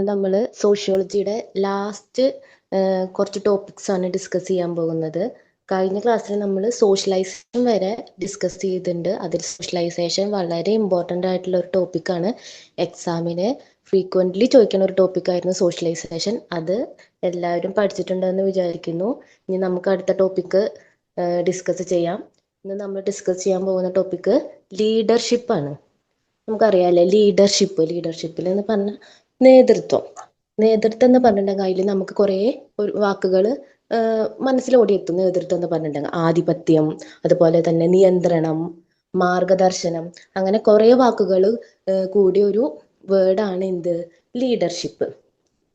നമ്മൾ സോഷ്യോളജിയുടെ ലാസ്റ്റ് കുറച്ച് ടോപ്പിക്സ് ആണ് ഡിസ്കസ് ചെയ്യാൻ പോകുന്നത്. കഴിഞ്ഞ ക്ലാസ്സിൽ നമ്മൾ സോഷ്യലൈസേഷൻ വരെ ഡിസ്കസ് ചെയ്തിട്ടുണ്ട്. അതിൽ സോഷ്യലൈസേഷൻ വളരെ ഇമ്പോർട്ടൻ്റ് ആയിട്ടുള്ള ഒരു ടോപ്പിക്കാണ്. എക്സാമിന് ഫ്രീക്വൻ്റ്ലി ചോദിക്കുന്ന ഒരു ടോപ്പിക്കായിരുന്നു സോഷ്യലൈസേഷൻ. അത് എല്ലാവരും പഠിച്ചിട്ടുണ്ടെന്ന് വിചാരിക്കുന്നു. ഇനി നമുക്ക് അടുത്ത ടോപ്പിക്ക് ഡിസ്കസ് ചെയ്യാം. ഇന്ന് നമ്മൾ ഡിസ്കസ് ചെയ്യാൻ പോകുന്ന ടോപ്പിക്ക് ലീഡർഷിപ്പാണ്. നമുക്കറിയാമല്ലേ, ലീഡർഷിപ്പിൽ എന്ന് പറഞ്ഞാൽ നേതൃത്വം എന്ന് പറഞ്ഞിട്ടുണ്ടെങ്കിൽ അതിൽ നമുക്ക് കുറേ വാക്കുകൾ മനസ്സിലോടിയെത്തും. നേതൃത്വം എന്ന് പറഞ്ഞിട്ടുണ്ടെങ്കിൽ ആധിപത്യം, അതുപോലെ തന്നെ നിയന്ത്രണം, മാർഗദർശനം, അങ്ങനെ കുറേ വാക്കുകൾ കൂടി ഒരു വേർഡാണ് എന്ത് ലീഡർഷിപ്പ്.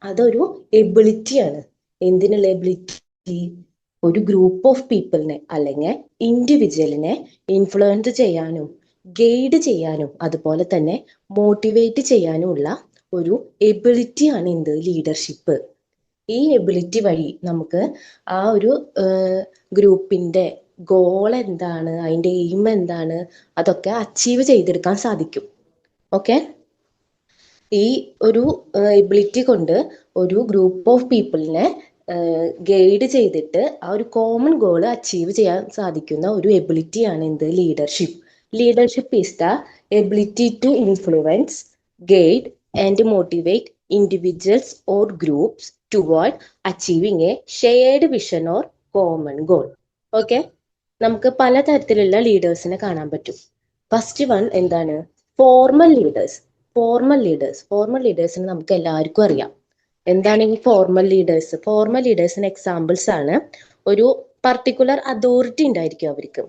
അതൊരു എബിലിറ്റിയാണ്. എന്തിനുള്ള എബിലിറ്റി? ഒരു ഗ്രൂപ്പ് ഓഫ് പീപ്പിളിനെ അല്ലെങ്കിൽ ഇൻഡിവിജ്വലിനെ ഇൻഫ്ലുവൻസ് ചെയ്യാനും ഗൈഡ് ചെയ്യാനും അതുപോലെ തന്നെ മോട്ടിവേറ്റ് ചെയ്യാനുമുള്ള ഒരു എബിലിറ്റിയാണ് എന്ത് ലീഡർഷിപ്പ്. ഈ എബിലിറ്റി വഴി നമുക്ക് ആ ഒരു ഗ്രൂപ്പിന്റെ ഗോൾ എന്താണ്, അതിന്റെ എയിം എന്താണ്, അതൊക്കെ അച്ചീവ് ചെയ്തെടുക്കാൻ സാധിക്കും. ഓക്കെ, ഈ ഒരു എബിലിറ്റി കൊണ്ട് ഒരു ഗ്രൂപ്പ് ഓഫ് പീപ്പിളിനെ ഗൈഡ് ചെയ്തിട്ട് ആ ഒരു കോമൺ ഗോൾ അച്ചീവ് ചെയ്യാൻ സാധിക്കുന്ന ഒരു എബിലിറ്റിയാണ് എന്ത് leadership. Leadership is the ability to influence, guide, and motivate individuals or groups toward achieving a shared vision or common goal. Okay, നമുക്ക് പലതരത്തിലുള്ള ലീഡേഴ്സിനെ കാണാൻ പറ്റും. ഫസ്റ്റ് വൺ എന്താണ്? Formal leaders. ഫോർമൽ ലീഡേഴ്സിനെ നമുക്ക് എല്ലാവർക്കും അറിയാം. എന്താണ് ഈ ഫോർമൽ ലീഡേഴ്സിന് എക്സാമ്പിൾസ് ആണ്. ഒരു പർട്ടിക്കുലർ അതോറിറ്റി ഉണ്ടായിരിക്കും അവർക്ക്.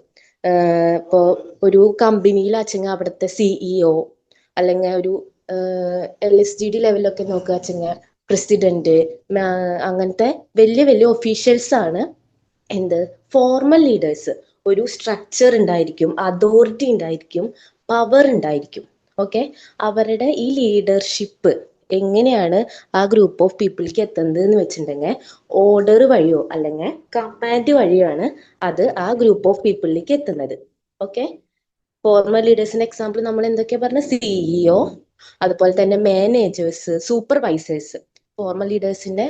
ഇപ്പോൾ ഒരു കമ്പനിയിൽ അച്ചങ്ങ അവിടുത്തെ CEO അല്ലെങ്കിൽ ഒരു LSGD ലെവലൊക്കെ നോക്കുക വെച്ചെങ്കിൽ പ്രസിഡന്റ്, അങ്ങനത്തെ വലിയ വലിയ ഒഫീഷ്യൽസ് ആണ് എന്ത് ഫോർമൽ ലീഡേഴ്സ്. ഒരു സ്ട്രക്ചർ ഉണ്ടായിരിക്കും, അതോറിറ്റി ഉണ്ടായിരിക്കും, പവർ ഉണ്ടായിരിക്കും. ഓക്കെ, അവരുടെ ഈ ലീഡർഷിപ്പ് എങ്ങനെയാണ് ആ ഗ്രൂപ്പ് ഓഫ് പീപ്പിൾക്ക് എത്തുന്നത് എന്ന് വെച്ചിട്ടുണ്ടെങ്കിൽ ഓർഡർ വഴിയോ അല്ലെങ്കിൽ കമാൻഡ് വഴിയാണ് അത് ആ ഗ്രൂപ്പ് ഓഫ് പീപ്പിളിലേക്ക് എത്തുന്നത്. ഓക്കെ, ഫോർമൽ ലീഡേഴ്സിന്റെ എക്സാമ്പിൾ നമ്മൾ എന്തൊക്കെയാ പറഞ്ഞ? CEO, അതുപോലെ തന്നെ മാനേജേഴ്സ്, സൂപ്പർവൈസേഴ്സ്. ഫോർമൽ ലീഡേഴ്സിന്റെ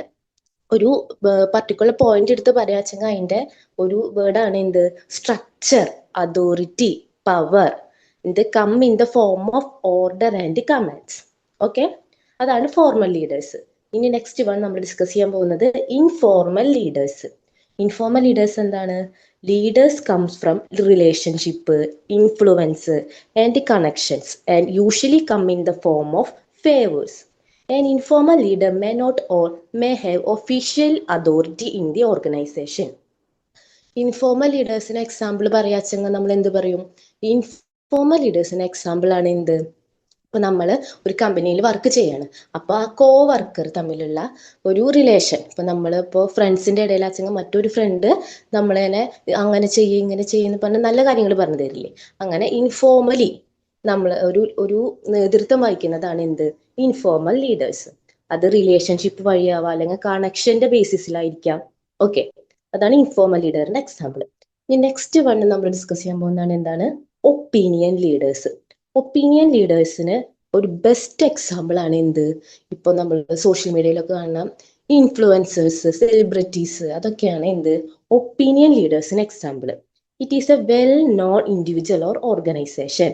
ഒരു പർട്ടിക്കുലർ പോയിന്റ് എടുത്ത് പറയാച്ചെങ്കിൽ അതിന്റെ ഒരു വേർഡാണ് എന്ത് സ്ട്രക്ചർ, അതോറിറ്റി, പവർ. ഇത് come in the form of order and commands. Okay, അതാണ് ഫോർമൽ ലീഡേഴ്സ്. ഇനി നെക്സ്റ്റ് വൺ നമ്മൾ ഡിസ്കസ് ചെയ്യാൻ പോകുന്നത് ഇൻഫോർമൽ ലീഡേഴ്സ്. ഇൻഫോർമൽ ലീഡേഴ്സ് എന്താണ്? Leaders comes from relationship, influence and connections and usually come in the form of favours. An informal leader may not or may have official authority in the organization. Informal ലീഡേഴ്സിന് example പറയാച്ചെങ്കിൽ നമ്മൾ എന്ത് പറയും? Informal ലീഡേഴ്സിന് example ആണ് എന്ത്? ഇപ്പൊ നമ്മൾ ഒരു കമ്പനിയിൽ വർക്ക് ചെയ്യാണ്. അപ്പൊ ആ കോ വർക്കർ തമ്മിലുള്ള ഒരു റിലേഷൻ, ഇപ്പൊ നമ്മളിപ്പോൾ ഫ്രണ്ട്സിന്റെ ഇടയിൽ അച്ചെങ്കിൽ മറ്റൊരു ഫ്രണ്ട് നമ്മളെ അങ്ങനെ ചെയ്യും ഇങ്ങനെ ചെയ്യുന്ന പറഞ്ഞ് നല്ല കാര്യങ്ങൾ പറഞ്ഞു തരില്ലേ? അങ്ങനെ ഇൻഫോർമലി നമ്മൾ ഒരു നേതൃത്വം വഹിക്കുന്നതാണ് എന്ത് ഇൻഫോർമൽ ലീഡേഴ്സ്. അത് റിലേഷൻഷിപ്പ് വഴിയാവാം അല്ലെങ്കിൽ കണക്ഷന്റെ ബേസിസിലായിരിക്കാം. ഓക്കെ, അതാണ് ഇൻഫോർമൽ ലീഡറിന്റെ എക്സാമ്പിൾ. ഇനി നെക്സ്റ്റ് വൺ നമ്മൾ ഡിസ്കസ് ചെയ്യാൻ പോകുന്നതാണ് എന്താണ് ഒപ്പീനിയൻ ലീഡേഴ്സ്. ഒപ്പീനിയൻ ലീഡേഴ്സിന് ഒരു ബെസ്റ്റ് എക്സാമ്പിൾ ആണ് എന്ത്? ഇപ്പൊ നമ്മൾ സോഷ്യൽ മീഡിയയിലൊക്കെ കാണാം ഇൻഫ്ലുവൻസേഴ്സ്, സെലിബ്രിറ്റീസ്, അതൊക്കെയാണ് എന്ത് ഒപ്പീനിയൻ ലീഡേഴ്സിന് example. It is a well known individual or organization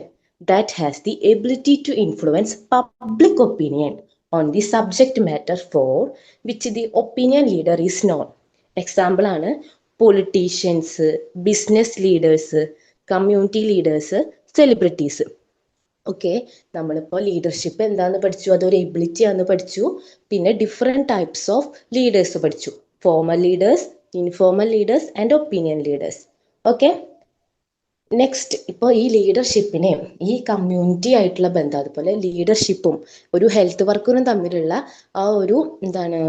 that has the ability to influence public opinion on the subject matter for which the opinion leader is known. Example ആണ് politicians, business leaders, community leaders, celebrities. Okay, നമ്മളിപ്പോൾ leadership എന്താന്ന് പഠിച്ചു? അതൊരു ability ആണെന്ന് പഠിച്ചു. പിന്നെ different types of leaders പഠിച്ചു. Formal leaders, informal leaders and opinion leaders. Okay, next, ഇപ്പോൾ ഈ ലീഡർഷിപ്പിനെയും ഈ കമ്മ്യൂണിറ്റി ആയിട്ടുള്ള ബന്ധം, അതുപോലെ ലീഡർഷിപ്പും ഒരു ഹെൽത്ത് വർക്കറും തമ്മിലുള്ള ആ ഒരു എന്താണ്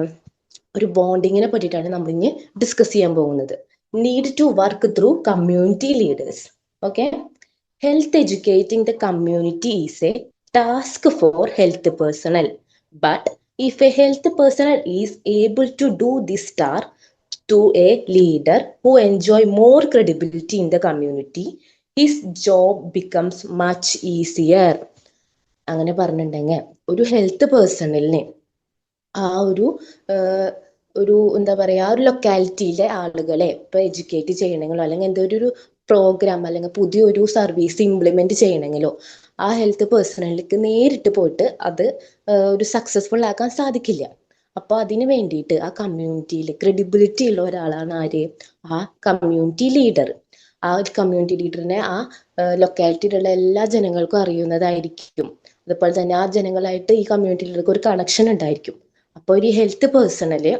ഒരു ബോണ്ടിങ്ങിനെ പറ്റിയിട്ടാണ് നമ്മൾ ഇനി ഡിസ്കസ് ചെയ്യാൻ പോകുന്നത്. Need to work through community leaders. Okay, health educating the community is a task for health personnel. But if a health personnel is able to do this task to a leader who enjoy more credibility in the community, his job becomes much easier. അങ്ങനെ പറഞ്ഞിട്ടുണ്ടെങ്കിൽ ഒരു health പേഴ്സണലിന് ആ ഒരു ഒരു എന്താ പറയാ, ഒരു ലൊക്കാലിറ്റിയിലെ ആളുകളെ ഇപ്പൊ എഡ്യൂക്കേറ്റ് ചെയ്യണമെങ്കിലോ അല്ലെങ്കിൽ എന്തൊരു പ്രോഗ്രാം അല്ലെങ്കിൽ പുതിയൊരു സർവീസ് ഇംപ്ലിമെന്റ് ചെയ്യണമെങ്കിലോ ആ ഹെൽത്ത് പേഴ്സണലിലേക്ക് നേരിട്ട് പോയിട്ട് അത് ഒരു സക്സസ്ഫുൾ ആക്കാൻ സാധിക്കില്ല. അപ്പൊ അതിന് വേണ്ടിയിട്ട് ആ കമ്മ്യൂണിറ്റിയിൽ ക്രെഡിബിലിറ്റി ഉള്ള ഒരാളാണ് ആര്? ആ കമ്മ്യൂണിറ്റി ലീഡർ. ആ ഒരു കമ്മ്യൂണിറ്റി ലീഡറിനെ ആ ലൊക്കാലിറ്റിയിലുള്ള എല്ലാ ജനങ്ങൾക്കും അറിയുന്നതായിരിക്കും. അതുപോലെ തന്നെ ആ ജനങ്ങളായിട്ട് ഈ കമ്മ്യൂണിറ്റി ലീഡർക്ക് ഒരു കണക്ഷൻ ഉണ്ടായിരിക്കും. അപ്പോൾ ഒരു ഹെൽത്ത് പേഴ്സണല്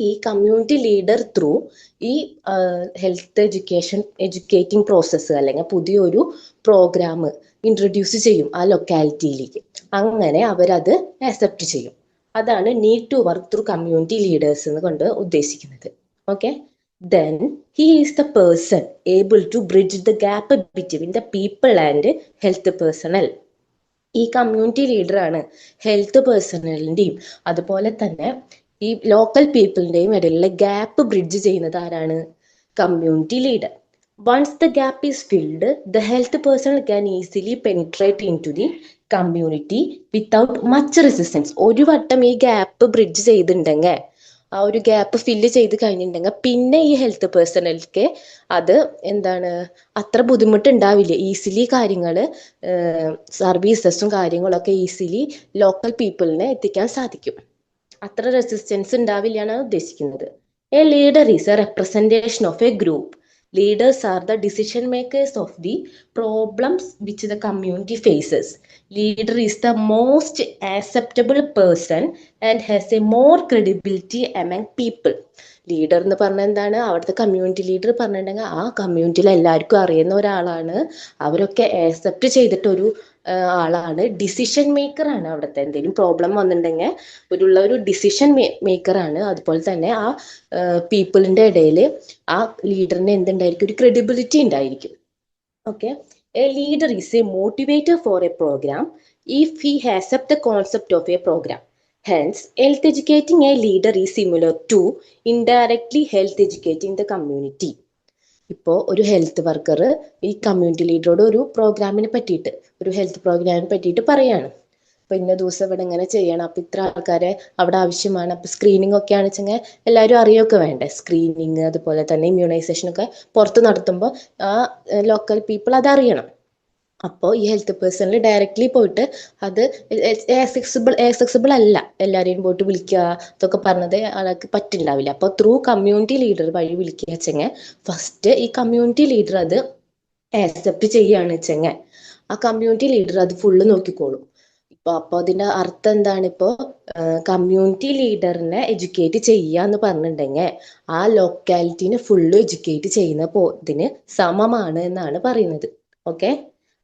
ഈ കമ്മ്യൂണിറ്റി ലീഡർ ത്രൂ ഈ ഹെൽത്ത് എഡ്യൂക്കേറ്റിംഗ് പ്രോസസ്സ് അല്ലെങ്കിൽ പുതിയൊരു പ്രോഗ്രാം ഇൻട്രൊഡ്യൂസ് ചെയ്യും ആ ലൊക്കാലിറ്റിയിലേക്ക്. അങ്ങനെ അവരത് ആക്സെപ്റ്റ് ചെയ്യും. അതാണ് need to work through community leaders എന്ന് കൊണ്ട് ഉദ്ദേശിക്കുന്നത്. Okay, then he is the person able to bridge the gap between the people and health personnel. ഈ കമ്മ്യൂണിറ്റി ലീഡറാണ് ഹെൽത്ത് പേഴ്സണലിന്റെയും അതുപോലെ തന്നെ ഈ ലോക്കൽ പീപ്പിളിന്റെയും ഇടയിലുള്ള ഗ്യാപ്പ് ബ്രിഡ്ജ് ചെയ്യുന്നത് ആരാണ്? Community leader. Once the gap is filled, the health personnel can easily penetrate into the community without much resistance. ഒരു വട്ടം ഈ ഗ്യാപ്പ് ബ്രിഡ്ജ് ചെയ്തിട്ടുണ്ടെങ്കിൽ, ആ ഒരു ഗ്യാപ്പ് ഫില്ല് ചെയ്ത് കഴിഞ്ഞിട്ടുണ്ടെങ്കിൽ പിന്നെ ഈ ഹെൽത്ത് പേഴ്സണൽക്ക് അത് എന്താണ് അത്ര ബുദ്ധിമുട്ടുണ്ടാവില്ല. ഈസിലി കാര്യങ്ങൾ സർവീസസും കാര്യങ്ങളൊക്കെ ഈസിലി ലോക്കൽ പീപ്പിളിനെ എത്തിക്കാൻ സാധിക്കും. അത്ര റെസിസ്റ്റൻസ് ഉണ്ടാവില്ല എന്നാണ് ഉദ്ദേശിക്കുന്നത്. A leader is A representation of A group. Leaders are the decision makers of the problems which the community faces. Leader is the most acceptable person and has a more credibility among people. Leader എന്ന് പറഞ്ഞാൽ എന്താണ്? അവിടുത്തെ community leader പറഞ്ഞിട്ടുണ്ടെങ്കിൽ ആ കമ്മ്യൂണിറ്റിയിൽ എല്ലാവർക്കും അറിയുന്ന ഒരാളാണ്. അവരൊക്കെ ആക്സെപ്റ്റ് ചെയ്തിട്ടൊരു ആളാണ്. ഡിസിഷൻ മേക്കർ ആണ്. അവിടുത്തെ എന്തെങ്കിലും പ്രോബ്ലം വന്നിട്ടുണ്ടെങ്കിൽ ഒരു ഡിസിഷൻ മേക്കർ ആണ്. അതുപോലെ തന്നെ ആ പീപ്പിളിന്റെ ഇടയിൽ ആ ലീഡറിന് എന്തുണ്ടായിരിക്കും? ഒരു ക്രെഡിബിലിറ്റി ഉണ്ടായിരിക്കും. Okay, a leader is a motivator for a programme if he has up the concept of a programme. Hence, health educating a leader is similar to indirectly health educating the community. ഇപ്പോൾ ഒരു health worker ഈ community ലീഡറോട് ഒരു പ്രോഗ്രാമിനെ പറ്റിയിട്ട്, ഒരു health പ്രോഗ്രാമിനെ പറ്റിയിട്ട് പറയാണ്. അപ്പൊ ഇന്ന ദിവസം ഇവിടെ ഇങ്ങനെ ചെയ്യണം, അപ്പൊ ഇത്ര ആൾക്കാരെ അവിടെ ആവശ്യമാണ്, അപ്പൊ സ്ക്രീനിങ് ഒക്കെ ആണെച്ചെങ്കിൽ എല്ലാവരും അറിയൊക്കെ വേണ്ടേ? സ്ക്രീനിങ് അതുപോലെ തന്നെ ഇമ്മ്യൂണൈസേഷൻ ഒക്കെ പുറത്ത് നടത്തുമ്പോൾ ആ ലോക്കൽ പീപ്പിൾ അതറിയണം. അപ്പോൾ ഈ ഹെൽത്ത് പേഴ്സണിൽ ഡയറക്റ്റ്ലി പോയിട്ട് അത് ആക്സസിബിൾ അല്ല. എല്ലാവരെയും പോയിട്ട് വിളിക്കുക അതൊക്കെ പറഞ്ഞത് ആൾക്ക് പറ്റുണ്ടാവില്ല. അപ്പോൾ ത്രൂ കമ്മ്യൂണിറ്റി ലീഡർ വഴി വിളിക്കുക വെച്ചെങ്കിൽ ഫസ്റ്റ് ഈ കമ്മ്യൂണിറ്റി ലീഡർ അത് ആക്സെപ്റ്റ് ചെയ്യുകയാണ് വെച്ചെങ്കിൽ ആ കമ്മ്യൂണിറ്റി ലീഡർ അത് ഫുള്ള് നോക്കിക്കോളും. അപ്പോൾ അതിന്റെ അർത്ഥം എന്താണ്? ഇപ്പോൾ കമ്മ്യൂണിറ്റി ലീഡറിനെ എഡ്യൂക്കേറ്റ് ചെയ്യുക എന്ന് പറഞ്ഞിട്ടുണ്ടെങ്കിൽ ആ ലൊക്കാലിറ്റിനെ ഫുള്ള് എഡ്യൂക്കേറ്റ് ചെയ്യുന്ന ഇതിന് സമമാണ് എന്നാണ് പറയുന്നത്. ഓക്കെ,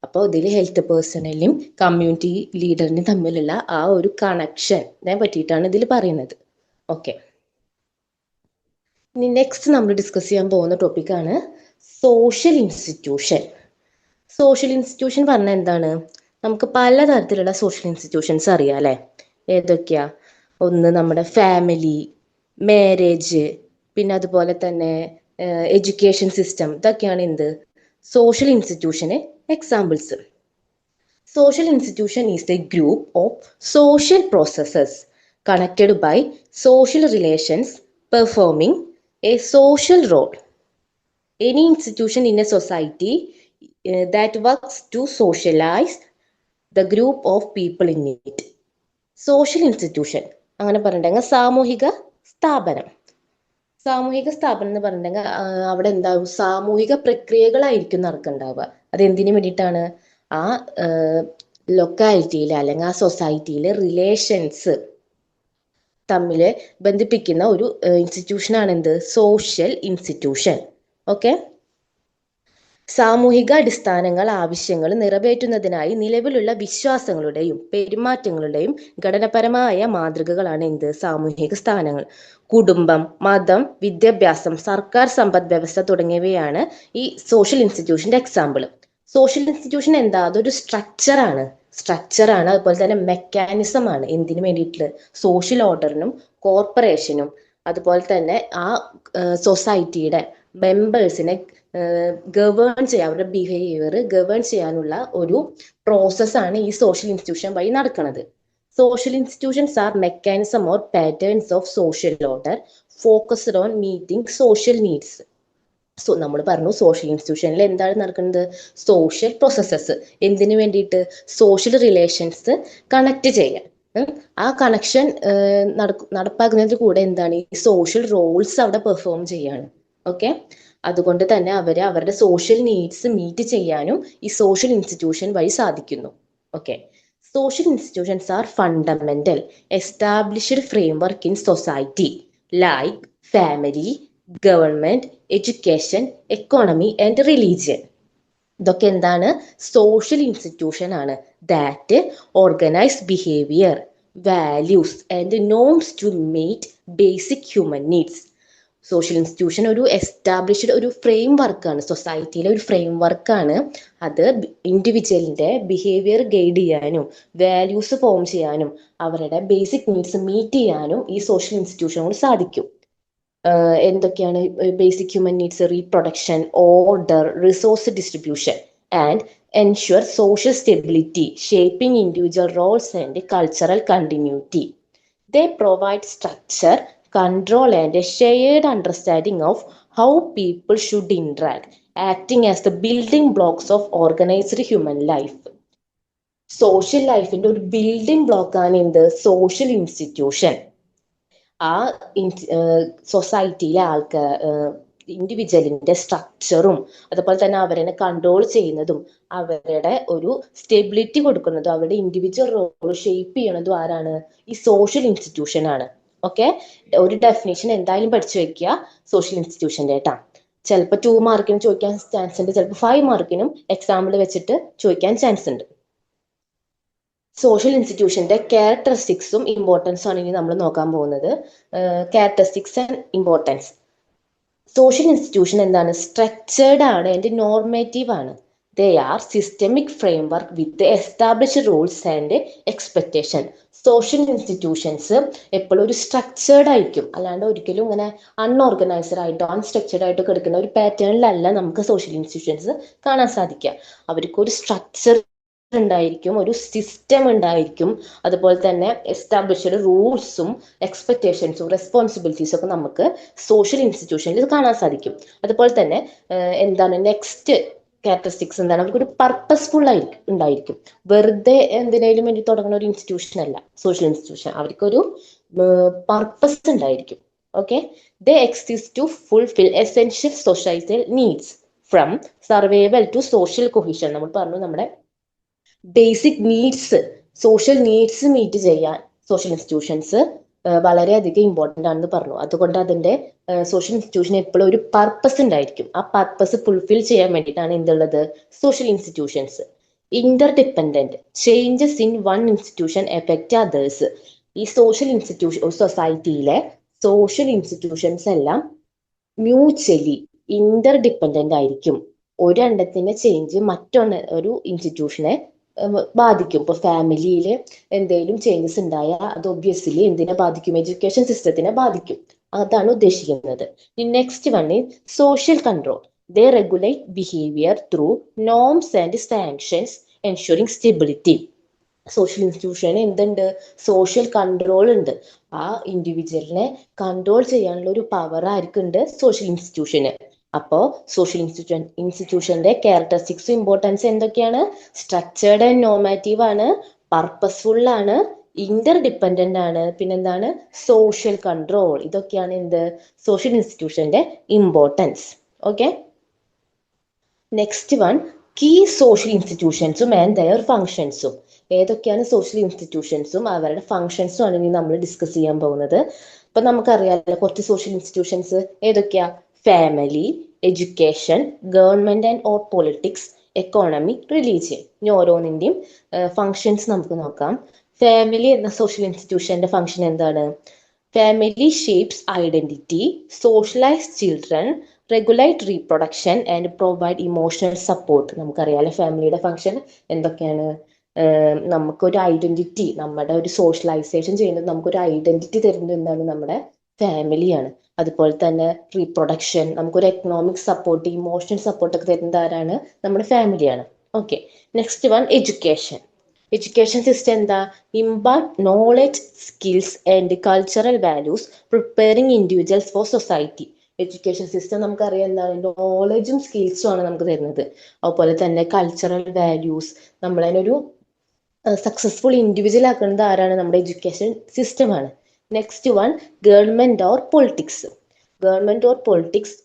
അപ്പോൾ ഇതിൽ ഹെൽത്ത് പേഴ്സണലും കമ്മ്യൂണിറ്റി ലീഡറിനും തമ്മിലുള്ള ആ ഒരു കണക്ഷനെ പറ്റിയിട്ടാണ് ഇതിൽ പറയുന്നത്. ഓക്കെ, ഇനി നെക്സ്റ്റ് നമ്മൾ ഡിസ്കസ് ചെയ്യാൻ പോകുന്ന ടോപ്പിക്കാണ് സോഷ്യൽ ഇൻസ്റ്റിറ്റ്യൂഷൻ. സോഷ്യൽ ഇൻസ്റ്റിറ്റ്യൂഷൻ പറഞ്ഞാൽ എന്താണ്? നമുക്ക് പലതരത്തിലുള്ള സോഷ്യൽ ഇൻസ്റ്റിറ്റ്യൂഷൻസ് അറിയാം അല്ലേ? ഏതൊക്കെയാ? ഒന്ന് നമ്മുടെ ഫാമിലി, മാരേജ്, പിന്നെ അതുപോലെ തന്നെ എഡ്യൂക്കേഷൻ സിസ്റ്റം. ഇതൊക്കെയാണ് എന്ത്? സോഷ്യൽ ഇൻസ്റ്റിറ്റ്യൂഷന് examples. Social institution is a group of social processes connected by social relations performing a social role. Any institution in a society that works to socialize the group of people in it. Social institution അങ്ങനെ പറഞ്ഞിട്ടുണ്ടെങ്കിൽ സാമൂഹിക സ്ഥാപനം. സാമൂഹിക സ്ഥാപനം എന്ന് പറഞ്ഞിട്ടുണ്ടെങ്കിൽ അവിടെ എന്താവും? സാമൂഹിക പ്രക്രിയകളായിരിക്കും നടക്കുന്നുണ്ടാവുക. അത് എന്തിനു വേണ്ടിയിട്ടാണ്? ആ ലൊക്കാലിറ്റിയിൽ അല്ലെങ്കിൽ ആ സൊസൈറ്റിയിലെ റിലേഷൻസ് തമ്മിൽ ബന്ധിപ്പിക്കുന്ന ഒരു ഇൻസ്റ്റിറ്റ്യൂഷനാണ് എന്ത്? Social institution. ഓക്കെ, സാമൂഹിക അടിസ്ഥാനങ്ങൾ ആവശ്യങ്ങൾ നിറവേറ്റുന്നതിനായി നിലവിലുള്ള വിശ്വാസങ്ങളുടെയും പെരുമാറ്റങ്ങളുടെയും ഘടനാപരമായ മാതൃകകളാണ് എന്ത്? സാമൂഹിക സ്ഥാനങ്ങൾ. കുടുംബം, മതം, വിദ്യാഭ്യാസം, സർക്കാർ സമ്പദ് വ്യവസ്ഥ തുടങ്ങിയവയാണ് ഈ സോഷ്യൽ ഇൻസ്റ്റിറ്റ്യൂഷന്റെ എക്സാമ്പിൾ. സോഷ്യൽ ഇൻസ്റ്റിറ്റ്യൂഷൻ എന്താ? അതൊരു സ്ട്രക്ചറാണ്. അതുപോലെ തന്നെ മെക്കാനിസം ആണ്. എന്തിനു വേണ്ടിയിട്ടുള്ള? സോഷ്യൽ ഓർഡറിനും കോർപ്പറേഷനും അതുപോലെ തന്നെ ആ സൊസൈറ്റിയുടെ മെമ്പേഴ്സിനെ ഗവേൺ ചെയ്യാൻ, അവരുടെ ബിഹേവിയർ ഗവേൺ ചെയ്യാനുള്ള ഒരു പ്രോസസ്സാണ് ഈ സോഷ്യൽ ഇൻസ്റ്റിറ്റ്യൂഷൻ വഴി നടക്കുന്നത്. Social institutions are mechanism or patterns of social order focused on meeting social needs. So നമ്മൾ പറഞ്ഞു സോഷ്യൽ ഇൻസ്റ്റിറ്റ്യൂഷനിൽ എന്താണ് നടക്കുന്നത്, സോഷ്യൽ പ്രോസസ്സസ് എന്തിനു വേണ്ടിയിട്ട്, സോഷ്യൽ റിലേഷൻസ് കണക്ട് ചെയ്യാൻ. ആ കണക്ഷൻ നടപ്പാക്കുന്നതിന് കൂടെ എന്താണ് ഈ സോഷ്യൽ റോൾസ് അവിടെ പെർഫോം ചെയ്യാണ്. ഓക്കെ, അതുകൊണ്ട് തന്നെ അവരുടെ സോഷ്യൽ നീഡ്സ് മീറ്റ് ചെയ്യാനും ഈ സോഷ്യൽ ഇൻസ്റ്റിറ്റ്യൂഷൻ വഴി സാധിക്കുന്നു. Okay, social institutions are fundamental established framework in society like family, government, education, economy and religion. ഇതൊക്കെ എന്താണ്, സോഷ്യൽ ഇൻസ്റ്റിറ്റ്യൂഷൻ ആണ് that organise behaviour, values and norms to meet basic human needs. Social institution ഒരു established ഒരു ഫ്രെയിം വർക്കാണ്, സൊസൈറ്റിയിലെ ഒരു ഫ്രെയിം വർക്കാണ്. അത് ഇൻഡിവിജ്വലിന്റെ ബിഹേവിയർ ഗൈഡ് ചെയ്യാനും വാല്യൂസ് ഫോം ചെയ്യാനും അവരുടെ ബേസിക് നീഡ്സ് മീറ്റ് ചെയ്യാനും ഈ സോഷ്യൽ ഇൻസ്റ്റിറ്റ്യൂഷൻ കൊണ്ട് സാധിക്കും. എന്തൊക്കെയാണ് basic human needs? Reproduction, order, resource distribution and ensure social stability, shaping individual roles and cultural continuity. They provide structure, control and a shared understanding of how people should interact, acting as the building blocks of organized human life. Social ലൈഫിന്റെ ഒരു building block ആണ് എന്ത്, social institution. ആ സൊസൈറ്റിയിലെ ഇൻഡിവിജ്വലിന്റെ സ്ട്രക്ചറും അതുപോലെ തന്നെ അവരെ control ചെയ്യുന്നതും അവരുടെ ഒരു സ്റ്റെബിലിറ്റി കൊടുക്കുന്നതും അവരുടെ ഇൻഡിവിജ്വൽ റോൾ ഷേപ്പ് ചെയ്യണതും ആരാണ്, ഈ സോഷ്യൽ ഇൻസ്റ്റിറ്റ്യൂഷൻ ആണ്. ഓക്കെ, ഒരു ഡെഫിനേഷൻ എന്തായാലും പഠിച്ചു വെക്കുക സോഷ്യൽ ഇൻസ്റ്റിറ്റ്യൂഷൻ്റെ കേട്ടാ. ചിലപ്പോൾ 2 മാർക്കിനും ചോദിക്കാൻ ചാൻസ് ഉണ്ട്, ചിലപ്പോൾ 5 മാർക്കിനും എക്സാമ്പിൾ വെച്ചിട്ട് ചോദിക്കാൻ ചാൻസ് ഉണ്ട്. സോഷ്യൽ ഇൻസ്റ്റിറ്റ്യൂഷന്റെ ക്യാരക്ടറിസ്റ്റിക്സും ഇമ്പോർട്ടൻസും ആണ് ഇനി നമ്മൾ നോക്കാൻ പോകുന്നത്. Characteristics and importance. Social institution എന്താണ്, സ്ട്രക്ചേർഡ് ആണ് ആൻഡ് നോർമേറ്റീവ് ആണ്. They are systemic framework with established rules and expectation. Social institutions എപ്പോഴും ഒരു സ്ട്രക്ചേർഡ് ആയിരിക്കും, അല്ലാണ്ട് ഒരിക്കലും ഇങ്ങനെ അൺഓർഗനൈസ്ഡ് ആയിട്ടോ അൺസ്ട്രക്ചേർഡ് ആയിട്ടോ കിടക്കുന്ന ഒരു പാറ്റേണിലല്ല നമുക്ക് സോഷ്യൽ ഇൻസ്റ്റിറ്റ്യൂഷൻസ് കാണാൻ സാധിക്കുക. അവർക്ക് ഒരു സ്ട്രക്ചർ ഉണ്ടായിരിക്കും, ഒരു സിസ്റ്റം ഉണ്ടായിരിക്കും, അതുപോലെ തന്നെ എസ്റ്റാബ്ലിഷ്ഡ് റൂൾസും എക്സ്പെക്ടേഷൻസും റെസ്പോൺസിബിലിറ്റീസും ഒക്കെ നമുക്ക് സോഷ്യൽ ഇൻസ്റ്റിറ്റ്യൂഷനിൽ കാണാൻ സാധിക്കും. അതുപോലെ തന്നെ എന്താണ് നെക്സ്റ്റ് ക്യാരക്ടറിസ്റ്റിക്സ് എന്താണ്, അവർക്കൊരു പർപ്പസ്ഫുൾ ഉണ്ടായിരിക്കും. വെറുതെ എന്തിനേലും വേണ്ടി തുടങ്ങുന്ന ഒരു ഇൻസ്റ്റിറ്റ്യൂഷൻ അല്ല സോഷ്യൽ ഇൻസ്റ്റിറ്റ്യൂഷൻ, അവർക്കൊരു പർപ്പസ് ഉണ്ടായിരിക്കും. Okay, they exist to fulfil essential societal needs from survival to social cohesion. നമ്മൾ പറഞ്ഞു നമ്മുടെ basic needs, social needs meet ചെയ്യാൻ സോഷ്യൽ ഇൻസ്റ്റിറ്റ്യൂഷൻസ് വളരെയധികം ഇമ്പോർട്ടൻ്റ് ആണെന്ന് പറഞ്ഞു. അതുകൊണ്ട് അതിന്റെ സോഷ്യൽ ഇൻസ്റ്റിറ്റ്യൂഷൻ എപ്പോഴും ഒരു പർപ്പസ് ഉണ്ടായിരിക്കും. ആ പർപ്പസ് ഫുൾഫിൽ ചെയ്യാൻ വേണ്ടിയിട്ടാണ് എന്തുള്ളത്, social institutions. Interdependent changes in one institution affect others. ഈ സോഷ്യൽ ഇൻസ്റ്റിറ്റ്യൂഷൻ സൊസൈറ്റിയിലെ സോഷ്യൽ ഇൻസ്റ്റിറ്റ്യൂഷൻസ് എല്ലാം മ്യൂച്വലി ഇന്റർ ഡിപ്പെൻഡന്റ് ആയിരിക്കും. ഒരെണ്ണത്തിന്റെ ചേഞ്ച് ഒരു ഇൻസ്റ്റിറ്റ്യൂഷനെ ബാധിക്കും. ഇപ്പൊ ഫാമിലിയിൽ എന്തെങ്കിലും ചേഞ്ചസ് ഉണ്ടായാൽ അത് ഒബ്വിയസ്ലി എന്തിനെ ബാധിക്കും, എഡ്യൂക്കേഷൻ സിസ്റ്റത്തിനെ ബാധിക്കും. അതാണ് ഉദ്ദേശിക്കുന്നത്. Next one is social control. They regulate behaviour through norms and sanctions ensuring stability. Social ഇൻസ്റ്റിറ്റ്യൂഷന് എന്തുണ്ട്, സോഷ്യൽ കൺട്രോൾ ഉണ്ട്. ആ ഇൻഡിവിജ്വലിനെ കൺട്രോൾ ചെയ്യാനുള്ള ഒരു പവർ ആർക്കുണ്ട്, സോഷ്യൽ ഇൻസ്റ്റിറ്റ്യൂഷന്. അപ്പോ സോഷ്യൽ ഇൻസ്റ്റിറ്റ്യൂഷന്റെ ക്യാരക്ടറിസ്റ്റിക്സും ഇമ്പോർട്ടൻസ് എന്തൊക്കെയാണ്, സ്ട്രക്ചേർഡ് ആൻഡ് നോർമാറ്റീവ് ആണ്, പർപ്പസ്ഫുൾ ആണ്, ഇന്റർ ഡിപ്പെൻഡന്റ് ആണ്, പിന്നെന്താണ്, സോഷ്യൽ കൺട്രോൾ. ഇതൊക്കെയാണ് എന്ത്, സോഷ്യൽ ഇൻസ്റ്റിറ്റ്യൂഷന്റെ importance. Okay, next one key social ഇൻസ്റ്റിറ്റ്യൂഷൻസും ആൻഡ് ദയർ ഫങ്ഷൻസും. ഏതൊക്കെയാണ് സോഷ്യൽ ഇൻസ്റ്റിറ്റ്യൂഷൻസും അവരുടെ ഫങ്ഷൻസും ആണ് ഇനി നമ്മൾ ഡിസ്കസ് ചെയ്യാൻ പോകുന്നത്. ഇപ്പൊ നമുക്കറിയാലോ കുറച്ച് സോഷ്യൽ ഇൻസ്റ്റിറ്റ്യൂഷൻസ് ഏതൊക്കെയാ, family, education, government and or politics, economy, religion. ഇനി ഓരോന്നിന്റെയും ഫങ്ഷൻസ് നമുക്ക് നോക്കാം. ഫാമിലി എന്ന സോഷ്യൽ ഇൻസ്റ്റിറ്റ്യൂഷന്റെ ഫങ്ഷൻ എന്താണ്, family shapes identity, socialise children, regulate reproduction and provide emotional support. നമുക്കറിയാലോ ഫാമിലിയുടെ ഫങ്ഷൻ എന്തൊക്കെയാണ്, നമുക്കൊരു ഐഡന്റിറ്റി, നമ്മുടെ ഒരു സോഷ്യലൈസേഷൻ ചെയ്യുന്നത് നമുക്കൊരു ഐഡന്റിറ്റി തരുന്നത് എന്താണ്, നമ്മുടെ ഫാമിലിയാണ്. അതുപോലെ തന്നെ റീപ്രൊഡക്ഷൻ, നമുക്കൊരു എക്കണോമിക് സപ്പോർട്ട്, ഇമോഷണൽ സപ്പോർട്ട് ഒക്കെ തരുന്നത് ആരാണ്, നമ്മുടെ ഫാമിലിയാണ്. Okay, next one education. Education system എന്താ? Impart knowledge, skills and cultural values, preparing individuals for society. എഡ്യൂക്കേഷൻ സിസ്റ്റം നമുക്കറിയാം എന്താണ്? നോളജും സ്കിൽസും ആണ് നമുക്ക് തരുന്നത്. അതുപോലെ തന്നെ കൾച്ചറൽ വാല്യൂസ്, നമ്മളതിനൊരു സക്സസ്ഫുൾ ഇൻഡിവിജ്വൽ ആക്കുന്നത് ആരാണ്? നമ്മുടെ എഡ്യൂക്കേഷൻ സിസ്റ്റമാണ്. Next one, government or politics. Government or politics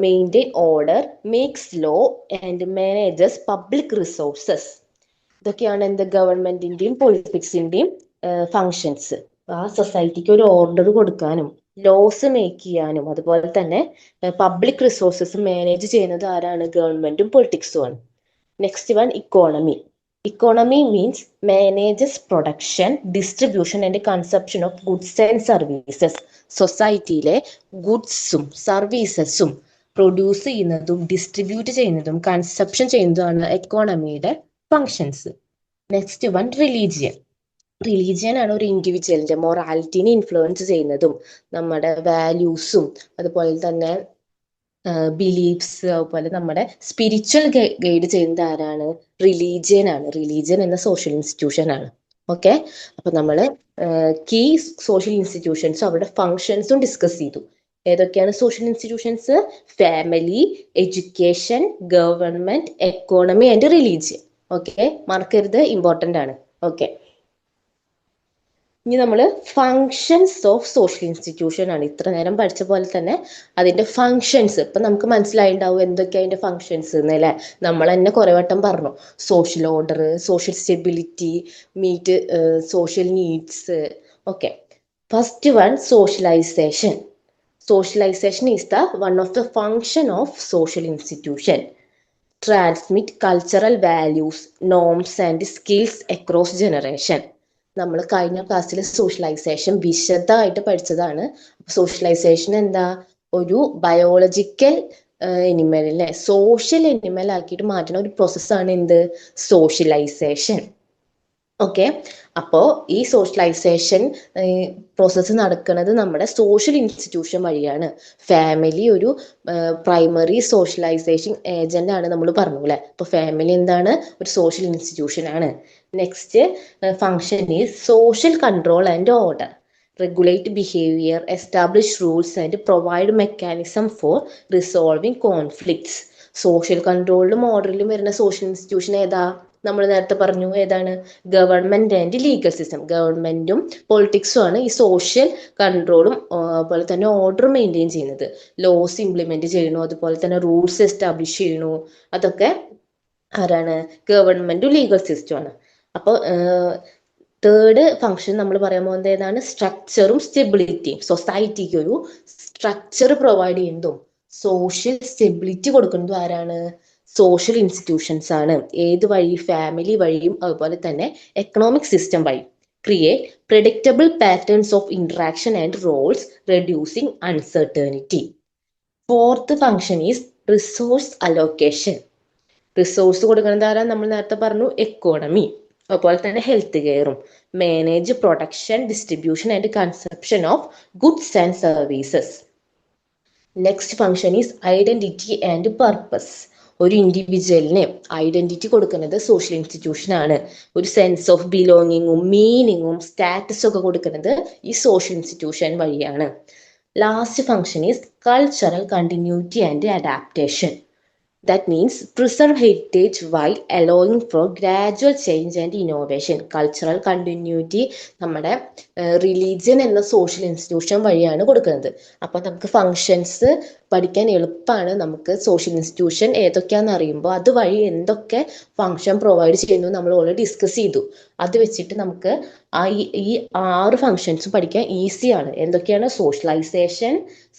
maintain order, makes law and manages public resources. ഇതൊക്കെയാണ് എന്ത്? ഗവൺമെന്റിന്റെയും പൊളിറ്റിക്സിന്റെയും ഫങ്ഷൻസ്. ആ സൊസൈറ്റിക്ക് ഒരു ഓർഡർ കൊടുക്കാനും ലോസ് മേക്ക് ചെയ്യാനും അതുപോലെ തന്നെ പബ്ലിക് റിസോഴ്സസ് മാനേജ് ചെയ്യുന്നത് ആരാണ്? ഗവൺമെന്റും പൊളിറ്റിക്സും ആണ്. Next one, economy. Economy means manages production, distribution and consumption of goods and services. സൊസൈറ്റിയിലെ ഗുഡ്സും സർവീസസും പ്രൊഡ്യൂസ് ചെയ്യുന്നതും ഡിസ്ട്രിബ്യൂട്ട് ചെയ്യുന്നതും കൺസപ്ഷൻ ചെയ്യുന്നതുമാണ് എക്കോണമിയുടെ functions. Next one, religion. Religion ആണ് ഒരു ഇൻഡിവിജ്വലിന്റെ മൊറാലിറ്റിനെ ഇൻഫ്ലുവൻസ് ചെയ്യുന്നതും നമ്മുടെ വാല്യൂസും അതുപോലെ തന്നെ ബിലീഫ്സ് അതുപോലെ നമ്മുടെ സ്പിരിച്വൽ ഗൈഡ് ചെയ്യുന്നത് ആരാണ്? റിലീജിയൻ ആണ്. റിലീജിയൻ എന്ന സോഷ്യൽ ഇൻസ്റ്റിറ്റ്യൂഷൻ ആണ്. ഓക്കെ, അപ്പൊ നമ്മൾ കീ സോഷ്യൽ ഇൻസ്റ്റിറ്റ്യൂഷൻസും അവരുടെ ഫങ്ഷൻസും ഡിസ്കസ് ചെയ്തു. ഏതൊക്കെയാണ് social institutions? Family, education, government, economy and religion. Okay, മറക്കരുത്, ഇമ്പോർട്ടന്റ് ആണ്. ഓക്കെ, ഇനി നമ്മൾ ഫങ്ഷൻസ് ഓഫ് സോഷ്യൽ ഇൻസ്റ്റിറ്റ്യൂഷൻ ആണ്. ഇത്ര നേരം പഠിച്ച പോലെ തന്നെ അതിന്റെ ഫങ്ഷൻസ് ഇപ്പൊ നമുക്ക് മനസ്സിലായിണ്ടാവും എന്തൊക്കെയാ അതിന്റെ ഫങ്ഷൻസ് എന്നല്ലേ. നമ്മൾ തന്നെ കുറെ വട്ടം പറഞ്ഞു. Social order, social stability, meet social needs. Okay, first one, socialisation. Socialization is the one of the function of social institution. Transmit cultural values, norms and skills across generation. നമ്മൾ കഴിഞ്ഞ ക്ലാസ്സിൽ സോഷ്യലൈസേഷൻ വിശദമായിട്ട് പഠിച്ചതാണ്. സോഷ്യലൈസേഷൻ എന്താ? ഒരു biological എനിമലിനെ social animal ആക്കിയിട്ട് മാറ്റുന്ന ഒരു പ്രോസസ്സാണ് എന്ത്? സോഷ്യലൈസേഷൻ. ഓക്കെ, അപ്പോൾ ഈ സോഷ്യലൈസേഷൻ പ്രോസസ്സ് നടക്കുന്നത് നമ്മുടെ സോഷ്യൽ ഇൻസ്റ്റിറ്റ്യൂഷൻ വഴിയാണ്. ഫാമിലി ഒരു പ്രൈമറി സോഷ്യലൈസേഷൻ ഏജന്റ് ആണ് നമ്മൾ പറഞ്ഞു അല്ലെ. അപ്പോൾ ഫാമിലി എന്താണ്? ഒരു സോഷ്യൽ ഇൻസ്റ്റിറ്റ്യൂഷൻ ആണ്. Next function is social control and order. Regulate behaviour, establish rules and provide mechanism for resolving conflicts. Social കൺട്രോളിലും ഓർഡറിലും വരുന്ന സോഷ്യൽ ഇൻസ്റ്റിറ്റ്യൂഷൻ ഏതാ? നമ്മൾ നേരത്തെ പറഞ്ഞു ഏതാണ്? Government and legal system. ഗവൺമെന്റും പൊളിറ്റിക്സും ആണ് ഈ സോഷ്യൽ കൺട്രോളും അതുപോലെ തന്നെ ഓർഡർ മെയിൻറ്റെയിൻ ചെയ്യുന്നത്. ലോസ് ഇംപ്ലിമെന്റ് ചെയ്യണു, അതുപോലെ തന്നെ റൂൾസ് എസ്റ്റാബ്ലിഷ് ചെയ്യണു, അതൊക്കെ ആരാണ്? ഗവൺമെന്റും ലീഗൽ സിസ്റ്റം ആണ്. അപ്പോൾ തേർഡ് ഫംഗ്ഷൻ നമ്മൾ പറയാൻ പോകുന്നത് ഏതാണ്? സ്ട്രക്ചറും സ്റ്റെബിലിറ്റിയും. സൊസൈറ്റിക്ക് ഒരു സ്ട്രക്ചർ പ്രൊവൈഡ് ചെയ്യുന്നതും സോഷ്യൽ സ്റ്റെബിലിറ്റി കൊടുക്കുന്നതും ആരാണ്? സോഷ്യൽ ഇൻസ്റ്റിറ്റ്യൂഷൻസ് ആണ്. ഏത് വഴി? ഫാമിലി വഴിയും അതുപോലെ തന്നെ എക്കണോമിക് സിസ്റ്റം വഴി. Create predictable patterns of interaction and roles, reducing uncertainty. Fourth function is resource allocation. Resource കൊടുക്കുന്നത് ആരാ? നമ്മൾ നേരത്തെ പറഞ്ഞു എക്കോണമി. അതുപോലെ തന്നെ ഹെൽത്ത് കെയറും. Manage production, distribution and consumption of goods and services. Next function is identity and purpose. ഒരു ഇൻഡിവിജ്വലിന് ഐഡന്റിറ്റി കൊടുക്കുന്നത് സോഷ്യൽ ഇൻസ്റ്റിറ്റ്യൂഷൻ ആണ്. ഒരു സെൻസ് ഓഫ് ബിലോങ്ങിങ്ങും മീനിങ്ങും സ്റ്റാറ്റസും ഒക്കെ കൊടുക്കുന്നത് ഈ സോഷ്യൽ ഇൻസ്റ്റിറ്റ്യൂഷൻ വഴിയാണ്. Last function is cultural continuity and adaptation. That means preserve heritage while allowing for gradual change and innovation. Cultural continuity നമ്മുടെ റിലീജിയൻ എന്ന സോഷ്യൽ ഇൻസ്റ്റിറ്റ്യൂഷൻ വഴിയാണ് കൊടുക്കുന്നത്. അപ്പോൾ നമുക്ക് ഫങ്ഷൻസ് പഠിക്കാൻ എളുപ്പമാണ്. നമുക്ക് സോഷ്യൽ ഇൻസ്റ്റിറ്റ്യൂഷൻ ഏതൊക്കെയാണെന്ന് അറിയുമ്പോൾ അതുവഴി എന്തൊക്കെ ഫങ്ഷൻ പ്രൊവൈഡ് ചെയ്യുന്നു നമ്മൾ ഓൾറെഡി ഡിസ്കസ് ചെയ്തു. അത് വെച്ചിട്ട് നമുക്ക് ഈ 6 ഫങ്ഷൻസും പഠിക്കാൻ ഈസിയാണ്. എന്തൊക്കെയാണ്? Socialisation,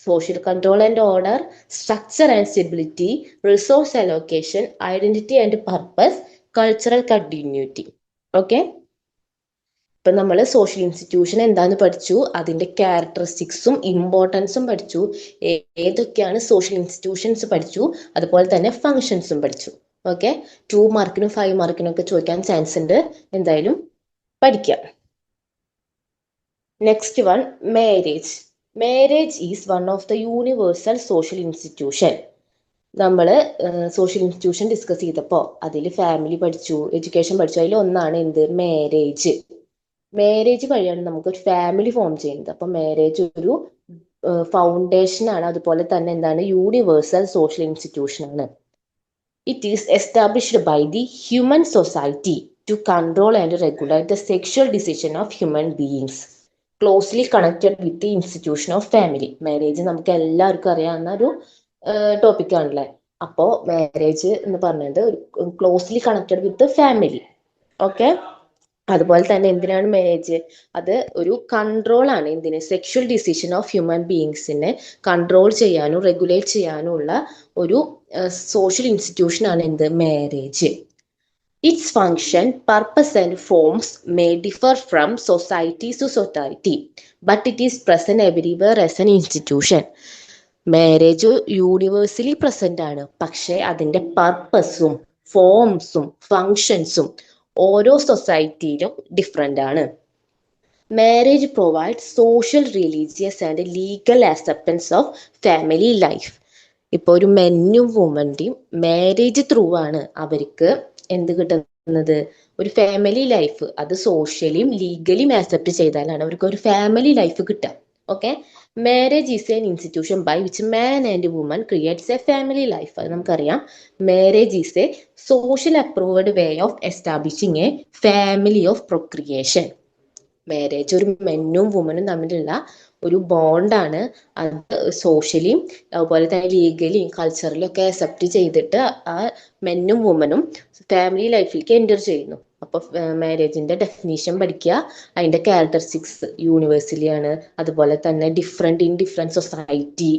social control and order, structure and stability, resource allocation, identity and purpose, cultural continuity. Okay, ഇപ്പൊ നമ്മൾ സോഷ്യൽ ഇൻസ്റ്റിറ്റ്യൂഷൻ എന്താന്ന് പഠിച്ചു, അതിന്റെ ക്യാരക്ടറിസ്റ്റിക്സും ഇമ്പോർട്ടൻസും പഠിച്ചു, ഏതൊക്കെയാണ് സോഷ്യൽ ഇൻസ്റ്റിറ്റ്യൂഷൻസ് പഠിച്ചു, അതുപോലെ തന്നെ ഫങ്ഷൻസും പഠിച്ചു. ഓക്കെ, 2 മാർക്കിനും 5 മാർക്കിനും ഒക്കെ ചോദിക്കാൻ ചാൻസ് ഉണ്ട്. എന്തായാലും പഠിക്കാം. Next one, marriage. Marriage is one of the universal social institution. നമ്മൾ സോഷ്യൽ ഇൻസ്റ്റിറ്റ്യൂഷൻ ഡിസ്കസ് ചെയ്തപ്പോൾ അതിൽ ഫാമിലി പഠിച്ചു, എഡ്യൂക്കേഷൻ പഠിച്ചു. അതിൽ ഒന്നാണ് എന്ത്? മാരേജ്. മാരേജ് വഴിയാണ് നമുക്ക് ഒരു ഫാമിലി ഫോം ചെയ്യുന്നത്. അപ്പൊ മാരേജ് ഒരു ഫൗണ്ടേഷൻ ആണ്. അതുപോലെ തന്നെ എന്താണ്? യൂണിവേഴ്സൽ സോഷ്യൽ ഇൻസ്റ്റിറ്റ്യൂഷൻ ആണ്. It is established by the human society to control and regulate the sexual decision of human beings closely connected with the institution of family. Marriage നമുക്ക് എല്ലാവർക്കും അറിയാവുന്ന ഒരു ടോപ്പിക് ആണല്ലേ. അപ്പോ മാരേജ് എന്ന് പറഞ്ഞത് closely connected with family. Okay. അതുപോലെ തന്നെ എന്തിനാണ് മാരേജ്? അത് ഒരു കൺട്രോൾ ആണ്. എന്തിന്? സെക്ഷൽ ഡിസിഷൻ ഓഫ് ഹ്യൂമൻ ബീയിങ്സിനെ കൺട്രോൾ ചെയ്യാനും റെഗുലേറ്റ് ചെയ്യാനും ഉള്ള ഒരു സോഷ്യൽ ഇൻസ്റ്റിറ്റ്യൂഷൻ ആണ് എന്ത്? Marriage. Its function, purpose and forms may differ from society to society, but it is present everywhere as an institution. Marriage universally present ആണ്, പക്ഷെ അതിന്റെ പർപ്പസും ഫോംസും ഫങ്ഷൻസും ഓരോ സൊസൈറ്റിയിലും ഡിഫറെന്റ് ആണ്. Marriage provide social, religious and legal acceptance of family life. ഇപ്പോൾ ഒരു മെന്നും വുമന്റെയും മാരേജ് ത്രൂ ആണ് അവർക്ക് എന്ത് കിട്ടുന്നത്? ഒരു ഫാമിലി ലൈഫ്. അത് സോഷ്യലിയും ലീഗലിയും ആക്സെപ്റ്റ് ചെയ്താലാണ് അവർക്ക് ഒരു ഫാമിലി ലൈഫ് കിട്ടുക. Okay. Marriage is an institution by which man and woman creates a family life. അത് നമുക്കറിയാം. Marriage is a social approved way of establishing a family of procreation. Marriage ഒരു മെന്നും വുമനും തമ്മിലുള്ള ഒരു ബോണ്ടാണ്. അത് സോഷ്യലിയും അതുപോലെ തന്നെ ലീഗലിയും കൾച്ചറലും ഒക്കെ അക്സെപ്റ്റ് ചെയ്തിട്ട് ആ മെന്നും വുമനും ഫാമിലി ലൈഫിലേക്ക് എൻ്റർ ചെയ്യുന്നു. അപ്പൊ മാരേജിന്റെ ഡെഫിനീഷൻ പഠിക്കുക, അതിന്റെ ക്യാരക്ടറിസ്റ്റിക്സ് യൂണിവേഴ്സലി ആണ്, അതുപോലെ തന്നെ ഡിഫറെന്റ് ഇൻ ഡിഫറെന്റ് സൊസൈറ്റി,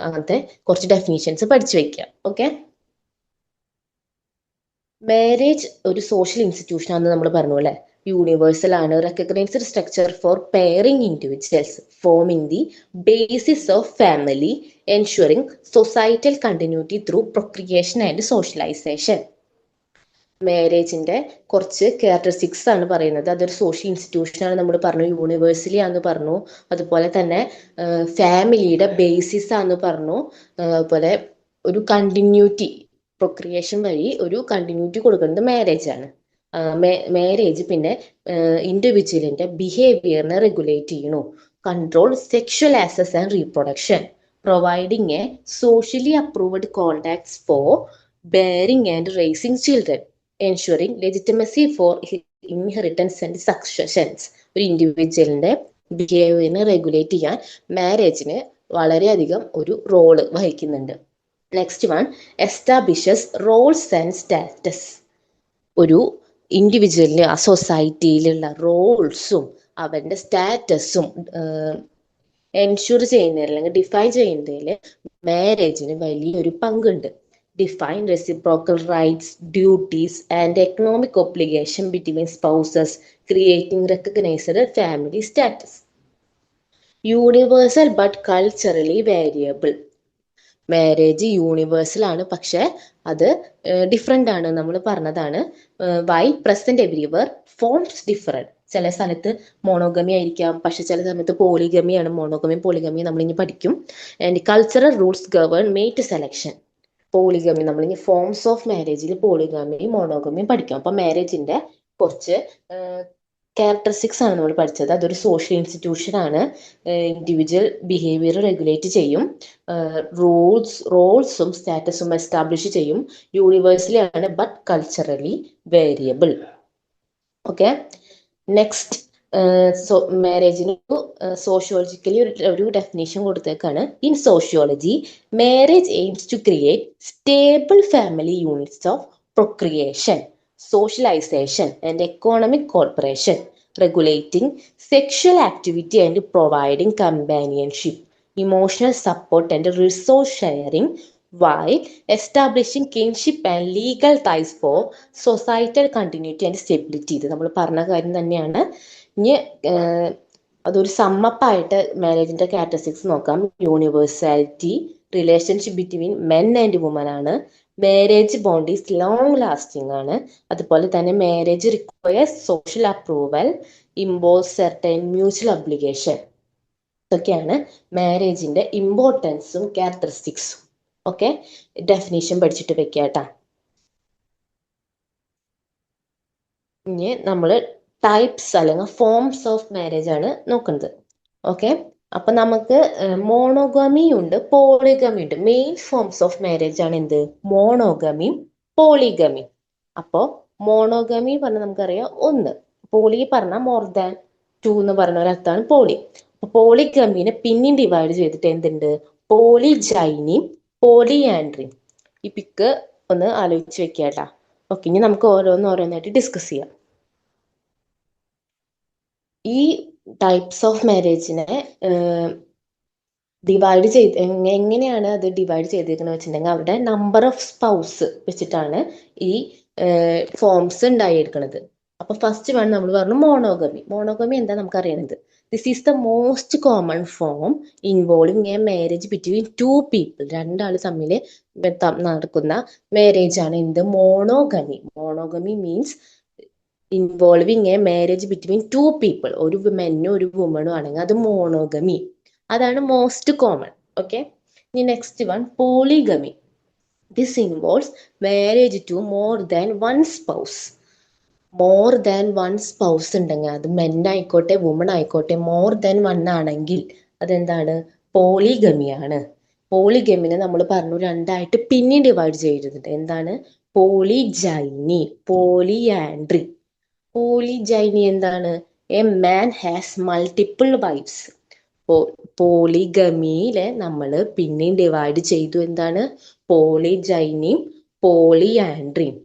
അങ്ങനത്തെ കുറച്ച് ഡെഫിനീഷൻസ് പഠിച്ചു വെക്കുക. ഓക്കെ. മാരേജ് ഒരു സോഷ്യൽ ഇൻസ്റ്റിറ്റ്യൂഷൻ ആണെന്ന് നമ്മൾ പറഞ്ഞു അല്ലെ. യൂണിവേഴ്സൽ ആണ്, recognized structure for pairing individuals forming the basis of family, ensuring societal continuity through procreation and socialization. മാരേജിന്റെ കുറച്ച് ക്യാരക്ടറിസ്റ്റിക്സ് ആണ് പറയുന്നത്. അതൊരു സോഷ്യൽ ഇൻസ്റ്റിറ്റ്യൂഷൻ ആണ് നമ്മൾ പറഞ്ഞു, യൂണിവേഴ്സലി ആണെന്ന് പറഞ്ഞു, അതുപോലെ തന്നെ ഫാമിലിയുടെ ബേസിസ് ആണെന്ന് പറഞ്ഞു, അതുപോലെ ഒരു കണ്ടിന്യൂറ്റി, പ്രൊക്രിയേഷൻ വഴി ഒരു കണ്ടിന്യൂറ്റി കൊടുക്കുന്നത് മാരേജ് ആണ്. മാരേജ് പിന്നെ ഇൻഡിവിജ്വലിന്റെ ബിഹേവിയറിനെ റെഗുലേറ്റ് ചെയ്യണു, control sexual access and reproduction, providing a socially approved contacts for bearing and raising children, ensuring legitimacy for inheritance and successions. ഒരു ഇൻഡിവിജ്വലിന്റെ ബിഹേവിയറിനെ റെഗുലേറ്റ് ചെയ്യാൻ മാരേജിന് വളരെയധികം ഒരു റോള് വഹിക്കുന്നുണ്ട്. Next one, establishes roles and status. ഒരു ഇൻഡിവിജ്വലിന് ആ സൊസൈറ്റിയിലുള്ള റോൾസും അവന്റെ സ്റ്റാറ്റസും എൻഷുർ ചെയ്യുന്നതിൽ അല്ലെങ്കിൽ ഡിഫൈൻ ചെയ്യുന്നതിൽ മാരേജിന് വലിയൊരു പങ്കുണ്ട്. Define reciprocal rights, duties, and economic obligation between spouses, creating recognized family status. Universal but culturally variable. Marriage universal ആണ്, പക്ഷെ അത് ഡിഫറെൻ്റ് ആണ്. നമ്മൾ പറഞ്ഞതാണ് why present everywhere forms different. ചില സ്ഥലത്ത് മോണോഗമി ആയിരിക്കാം, പക്ഷെ ചില സമയത്ത് പോളിഗമിയാണ്. മോണോഗമിയും പോളിഗമിയും നമ്മളിനി പഠിക്കും. And cultural rules govern mate selection. Polygamy നമ്മളിനി ഫോംസ് ഓഫ് മാരേജിൽ പോളിഗമിയും മോണോഗമിയും പഠിക്കും. അപ്പൊ മാരേജിന്റെ കുറച്ച് ക്യാരക്ടറിസ്റ്റിക്സ് ആണ് നമ്മൾ പഠിച്ചത്. അതൊരു സോഷ്യൽ ഇൻസ്റ്റിറ്റ്യൂഷൻ ആണ്, ഇൻഡിവിജ്വൽ ബിഹേവിയർ റെഗുലേറ്റ് ചെയ്യും, റോൾസും സ്റ്റാറ്റസും എസ്റ്റാബ്ലിഷ് ചെയ്യും, യൂണിവേഴ്സലി ആണ് but culturally variable. Okay. Next, മാരേജിന് സോഷ്യോളജിക്കലി ഒരു ഡെഫിനേഷൻ കൊടുത്തേക്കാണ്. In sociology, marriage aims to create stable family units of procreation, socialization and economic cooperation, regulating sexual activity and providing companionship, emotional support and resource sharing, while establishing kinship and legal ties for societal continuity and stability. ഇത് നമ്മൾ പറഞ്ഞ കാര്യം തന്നെയാണ്. ഇനി അതൊരു സമ്മപ്പായിട്ട് മാരേജിന്റെ characteristics നോക്കാം. Universality, relationship between men and woman ആണ്. Marriage bond is long lasting ആണ്. അതുപോലെ തന്നെ marriage requires social approval, impose certain mutual obligation. ഇതൊക്കെയാണ് മാരേജിന്റെ ഇമ്പോർട്ടൻസും ക്യാരക്ടറിസ്റ്റിക്സും. ഓക്കെ, ഡെഫിനേഷൻ പഠിച്ചിട്ട് വെക്കാട്ടാ. ഇനി നമ്മൾ ടൈപ്സ് അല്ലെങ്കിൽ ഫോംസ് ഓഫ് മാരേജ് ആണ് നോക്കുന്നത്. ഓക്കെ, അപ്പൊ നമുക്ക് മോണോഗമി ഉണ്ട്, പോളിഗമി ഉണ്ട്. മെയിൻ ഫോംസ് ഓഫ് മാരേജ് ആണ് എന്ത്? മോണോഗമിയും പോളിഗമിയും. അപ്പോ മോണോഗമി പറഞ്ഞാൽ നമുക്കറിയാം ഒന്ന്, പോളി പറഞ്ഞാൽ മോർ ദാൻ ടു എന്ന് പറഞ്ഞ ഒരർത്ഥമാണ് പോളി. അപ്പൊ പോളിഗമിനെ പിന്നെയും ഡിവൈഡ് ചെയ്തിട്ട് എന്തുണ്ട്? പോളിജൈനിയും പോളിയാൻഡ്രിയും. ഈ പിക്ക് ഒന്ന് ആലോചിച്ച് വെക്കാട്ടാ. ഓക്കെ, ഇനി നമുക്ക് ഓരോന്നായിട്ട് ഡിസ്കസ് ചെയ്യാം. ഈ ടൈപ്സ് ഓഫ് മാരേജിനെ ഡിവൈഡ് ചെയ്ത് എങ്ങനെയാണ് അത് ഡിവൈഡ് ചെയ്തിരിക്കുന്നത് വെച്ചിട്ടുണ്ടെങ്കിൽ അവിടെ നമ്പർ ഓഫ് സ്പൗസ് വെച്ചിട്ടാണ് ഈ ഫോംസ് ഉണ്ടായിരിക്കുന്നത്. അപ്പൊ ഫസ്റ്റ് വൺ നമ്മൾ പറഞ്ഞു മോണോഗമി. മോണോഗമി എന്താ നമുക്ക് അറിയുന്നത്? This is the most common form involving a marriage between two people. രണ്ടാൾ തമ്മിൽ നടക്കുന്ന മാരേജ് ആണ് എന്ത്? Monogamy. Monogamy means involving a marriage between two people. ഒരു മെന്നും ഒരു വുമണും ആണെങ്കിൽ അത് മോണോഗമി. അതാണ് മോസ്റ്റ് കോമൺ. ഓക്കെ, ഇനി next one polygamy. This involves marriage to more than one spouse. More than one spouse ഉണ്ടെങ്കിൽ, അത് മെൻ ആയിക്കോട്ടെ വുമൺ ആയിക്കോട്ടെ, മോർ ദാൻ വൺ ആണെങ്കിൽ അതെന്താണ്? പോളിഗമിയാണ്. പോളിഗമിനെ നമ്മൾ പറഞ്ഞു രണ്ടായിട്ട് പിന്നെയും ഡിവൈഡ് ചെയ്തിട്ടുണ്ട്. എന്താണ്? പോളിജൈനി, പോളിയാൻഡ്രി. പോളിജൈനി എന്താണ്? A man has multiple wives. പോളിഗമിയിലെ നമ്മൾ പിന്നെയും ഡിവൈഡ് ചെയ്തു. എന്താണ്? പോളിജൈനിയും പോളിയാൻഡ്രിയും.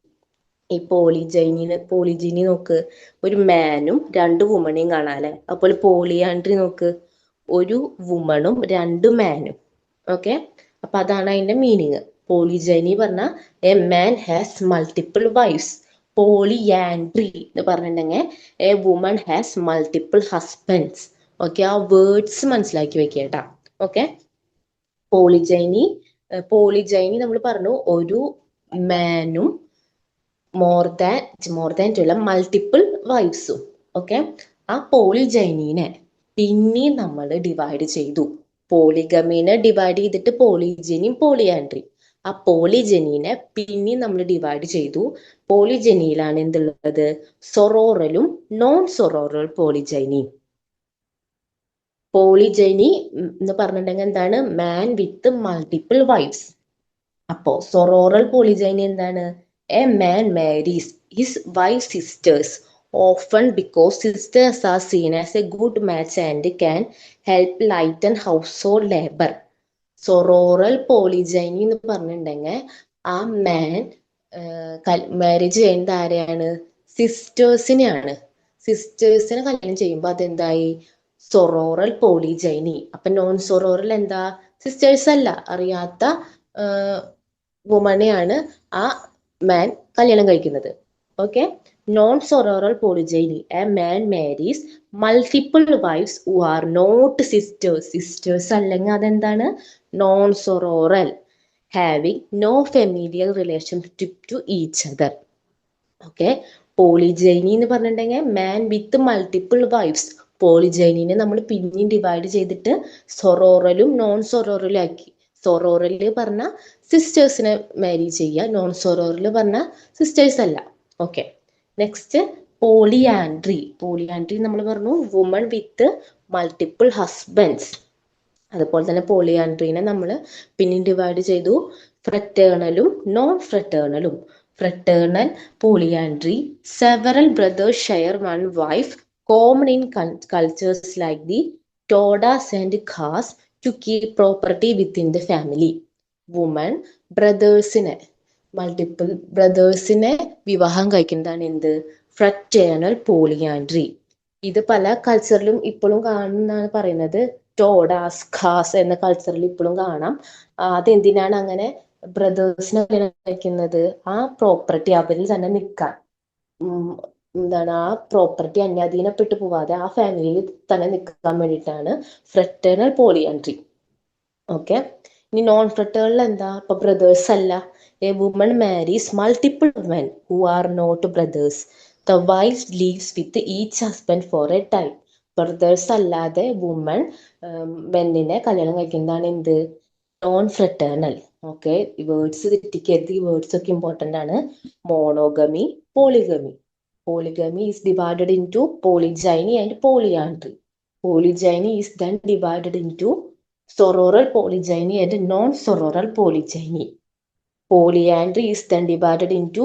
ഈ പോളിജൈനി നോക്ക്, ഒരു മാനും രണ്ട് വുമണേയും കാണാല്ലേ. അപ്പോൾ പോളിയാൻഡ്രി നോക്ക്, ഒരു വുമണും രണ്ട് മാനും. ഓക്കെ, അപ്പൊ അതാണ് അതിന്റെ മീനിങ്. പോളിജൈനി പറഞ്ഞാൽ a man has multiple wives. Polyandry എന്ന് പറഞ്ഞിട്ടുണ്ടെങ്കിൽ a woman has multiple husbands. Okay, ആ വേർഡ്സ് മനസ്സിലാക്കി വെക്കേട്ടാ. ഓക്കെ, പോളിജൈനി നമ്മൾ പറഞ്ഞു ഒരു മാനും മോർ ദാൻ ടു അല്ല, മൾട്ടിപ്പിൾ വൈഫ്സും. ഓക്കെ, ആ പോളിജൈനിനെ പിന്നെയും നമ്മൾ ഡിവൈഡ് ചെയ്തു. പോളിഗമീനെ ഡിവൈഡ് ചെയ്തിട്ട് പോളിജനിയും പോളിയാൻഡ്രിയും. ആ പോളിജനിനെ പിന്നെയും നമ്മൾ ഡിവൈഡ് ചെയ്തു. പോളിജനിയിലാണ് എന്തുള്ളത്? സൊറോറലും നോൺ സൊറോറൽ പോളിജൈനിയും. പോളിജനി എന്ന് പറഞ്ഞിട്ടുണ്ടെങ്കിൽ എന്താണ്? Man with multiple wives. അപ്പോ സൊറോറൽ പോളിജൈനി എന്താണ്? A man marries his wife sisters often because sisters are seen as a good match and can help lighten household labour. Sororal polygyny എന്ന് പറഞ്ഞിട്ടുണ്ടെങ്കിൽ ആ മാൻ marriage ചെയ്യുന്നത് ആരെയാണ്? സിസ്റ്റേഴ്സിനെയാണ്. സിസ്റ്റേഴ്സിനെ കല്യാണം ചെയ്യുമ്പോൾ അതെന്തായി? സൊറോറൽ പോളിജൈനി. അപ്പൊ നോൺ സൊറോറൽ എന്താ? സിസ്റ്റേഴ്സ് അല്ല, അറിയാത്ത വുമണെയാണ് ആ മാൻ കല്യാണം കഴിക്കുന്നത്. Okay, non sororal polygyny, a man marries multiple wives who are not sisters. Sisters അല്ലെങ്കിൽ അതെന്താണ്? Non sororal, having no familial relationship to each other. Okay, polygyny എന്ന് പറഞ്ഞിട്ടുണ്ടെങ്കിൽ മാൻ വിത്ത് മൾട്ടിപ്പിൾ വൈഫ്സ്. പോളിജൈനിനെ നമ്മൾ പിന്നെയും ഡിവൈഡ് ചെയ്തിട്ട് സൊറോറലും നോൺ സൊറോറലും ആക്കി. സൊറോറല് പറഞ്ഞ സിസ്റ്റേഴ്സിനെ മാരി ചെയ്യുക, നോൺ സൊറോറല് പറഞ്ഞ സിസ്റ്റേഴ്സ് അല്ല. Okay, next polyandry. പോളിയാൻഡ്രി നമ്മൾ പറഞ്ഞു വുമൺ വിത്ത് മൾട്ടിപ്പിൾ ഹസ്ബൻഡ്സ്. അതുപോലെ തന്നെ പോളിയാൻഡ്രീനെ നമ്മൾ പിന്നെയും ഡിവൈഡ് ചെയ്തു ഫ്രറ്റേണലും നോൺ ഫ്രറ്റേണലും. Fraternal polyandry, several brothers share one wife, common in cultures like the Todas and Khas to keep property within the family. Woman ബ്രദേഴ്സിനെ, മൾട്ടിപ്പിൾ ബ്രദേഴ്സിനെ വിവാഹം കഴിക്കുന്നതാണ് എന്ത്? Fraternal polyandry. ഇത് പല കൾച്ചറിലും ഇപ്പോഴും കാണുന്നതാണ് പറയുന്നത്. ടോഡാസ് ഖാസ് എന്ന കൾച്ചറിൽ ഇപ്പോഴും കാണാം. അതെന്തിനാണ് അങ്ങനെ ബ്രദേഴ്സിനെ കഴിക്കുന്നത്? ആ പ്രോപ്പർട്ടി അവരിൽ തന്നെ നിൽക്കാൻ, എന്താണ്, ആ പ്രോപ്പർട്ടി അന്യാധീനപ്പെട്ടു പോവാതെ ആ ഫാമിലിയിൽ തന്നെ നിൽക്കാൻ വേണ്ടിയിട്ടാണ് ഫ്രറ്റേണൽ പോളിയാൻഡ്രി. ഓക്കെ, ഇനി നോൺ ഫ്രറ്റേണൽ എന്താ? ഇപ്പൊ ബ്രദേഴ്സ് അല്ല. A woman marries multiple men who are not brothers. The wife lives with each husband for a time. Brothers അല്ലാതെ വുമൺ മെന്നിനെ കല്യാണം കഴിക്കുന്നതാണ് എന്ത്? Non fraternal. ഓക്കെ, ഈ വേർഡ്സ് തെറ്റിക്കരുത്, ഈ വേർഡ്സ് ഒക്കെ ഇമ്പോർട്ടൻ്റ് ആണ്. Monogamy, polygamy. Polygamy is divided into polygyny and polyandry. Polygyny is then divided into sororal polygyny and non-sororal polygyny. Polyandry is then divided into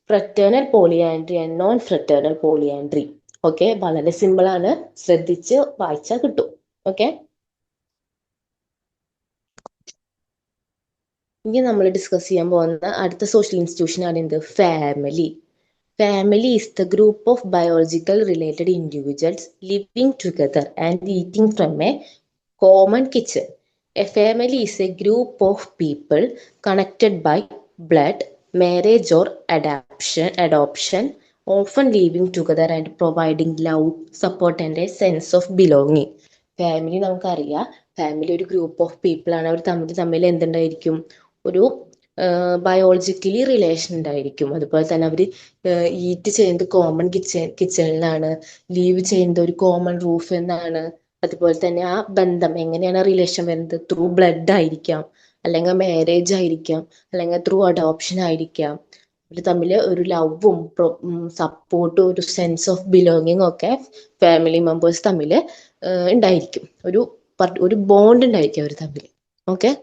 fraternal polyandry and non-fraternal polyandry. Okay, വളരെ simple ആണ്, ശ്രദ്ധിച്ച് വായിച്ചാൽ കിട്ടും. Okay, ഇനി നമ്മൾ discuss ചെയ്യാൻ പോകുന്ന അടുത്ത സോഷ്യൽ ഇൻസ്റ്റിറ്റ്യൂഷൻ ആണ് എന്ത്? Family. Family is the group of biological related individuals living together and eating from a common kitchen. A family is a group of people connected by blood, marriage or adoption, often living together and providing love, support and a sense of belonging. Family നമുക്കറിയാം, family ഒരു group of people ആണ്. അവർ തമ്മിൽ എന്തുണ്ടായിരിക്കും? ഒരു biologically relation ഉണ്ടായിരിക്കും. അതുപോലെ തന്നെ അവർ eat ചെയ്യുന്നത് common കിച്ചണിലാണ്, leave ചെയ്യുന്നത് ഒരു കോമൺ റൂഫ് എന്നാണ്. അതുപോലെ തന്നെ ആ ബന്ധം എങ്ങനെയാണ് റിലേഷൻ വരുന്നത്? ത്രൂ ബ്ലഡ് ആയിരിക്കാം, അല്ലെങ്കിൽ മാരേജ് ആയിരിക്കാം, അല്ലെങ്കിൽ ത്രൂ അഡോപ്ഷൻ ആയിരിക്കാം. ഇവർ തമ്മിൽ ഒരു ലവും സപ്പോർട്ടും ഒരു സെൻസ് ഓഫ് ബിലോങ്ങിങ് ഒക്കെ ഫാമിലി മെമ്പേഴ്സ് തമ്മിൽ ഉണ്ടായിരിക്കും. ഒരു ബോണ്ട് ഉണ്ടായിരിക്കും അവർ തമ്മിൽ. ഓക്കെ,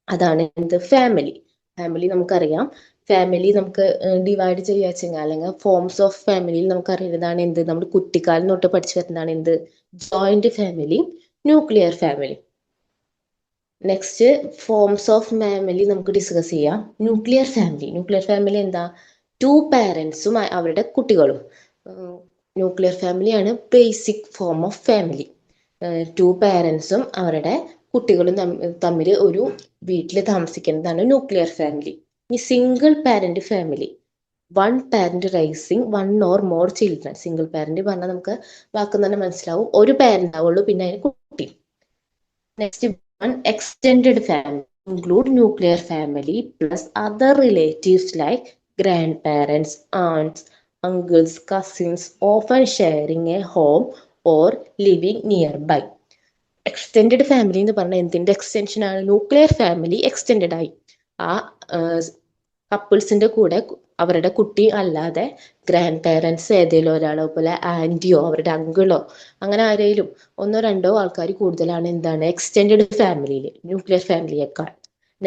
അതാണ് എന്ത്? ഫാമിലി. ഫാമിലി നമുക്കറിയാം, ഫാമിലി നമുക്ക് ഡിവൈഡ് ചെയ്യാച്ചെങ്കിൽ അല്ലെങ്കിൽ ഫോംസ് ഓഫ് ഫാമിലിയിൽ നമുക്കറിയുന്നതാണ് എന്ത്? നമ്മൾ കുട്ടിക്കാലം തൊട്ട് പഠിച്ചു വരുന്നതാണ് എന്ത്? Joint family, nuclear family. Next forms of family നമുക്ക് ഡിസ്കസ് ചെയ്യാം. Nuclear family. ന്യൂക്ലിയർ ഫാമിലി എന്താ? 2 പാരൻസും അവരുടെ കുട്ടികളും. ന്യൂക്ലിയർ ഫാമിലിയാണ് ബേസിക് ഫോം ഓഫ് ഫാമിലി. 2 പാരൻസും അവരുടെ കുട്ടികളും തമ്മിൽ ഒരു വീട്ടിൽ താമസിക്കുന്നതാണ് ന്യൂക്ലിയർ ഫാമിലി. ഈ single parent family, 1 parent raising 1 or more children. Single parent പറഞ്ഞാൽ നമുക്ക് വാക്ക് തന്നെ മനസ്സിലാവും, ഒരു പാരന്റ് ആവുള്ളൂ, പിന്നെ അതിന് കുട്ടി. Next one extended family include nuclear family plus other relatives like grandparents, aunts, uncles, cousins, often sharing a home or living nearby. Extended family എന്ന് പറഞ്ഞാൽ എന്തിന്റെ എക്സ്റ്റൻഷൻ ആണ്? ന്യൂക്ലിയർ ഫാമിലി എക്സ്റ്റെൻഡഡ് ആയി. ആ കപ്പിൾസിന്റെ കൂടെ അവരുടെ കുട്ടി അല്ലാതെ ഗ്രാൻഡ് പേരൻസ് ഏതെങ്കിലും ഒരാളോ, പോലെ ആന്റിയോ അവരുടെ അങ്കിളോ, അങ്ങനെ ആരെങ്കിലും 1-2 ആൾക്കാർ കൂടുതലാണ് എന്താണ്? എക്സ്റ്റെൻഡഡ് ഫാമിലിയിൽ, ന്യൂക്ലിയർ ഫാമിലിയേക്കാൾ.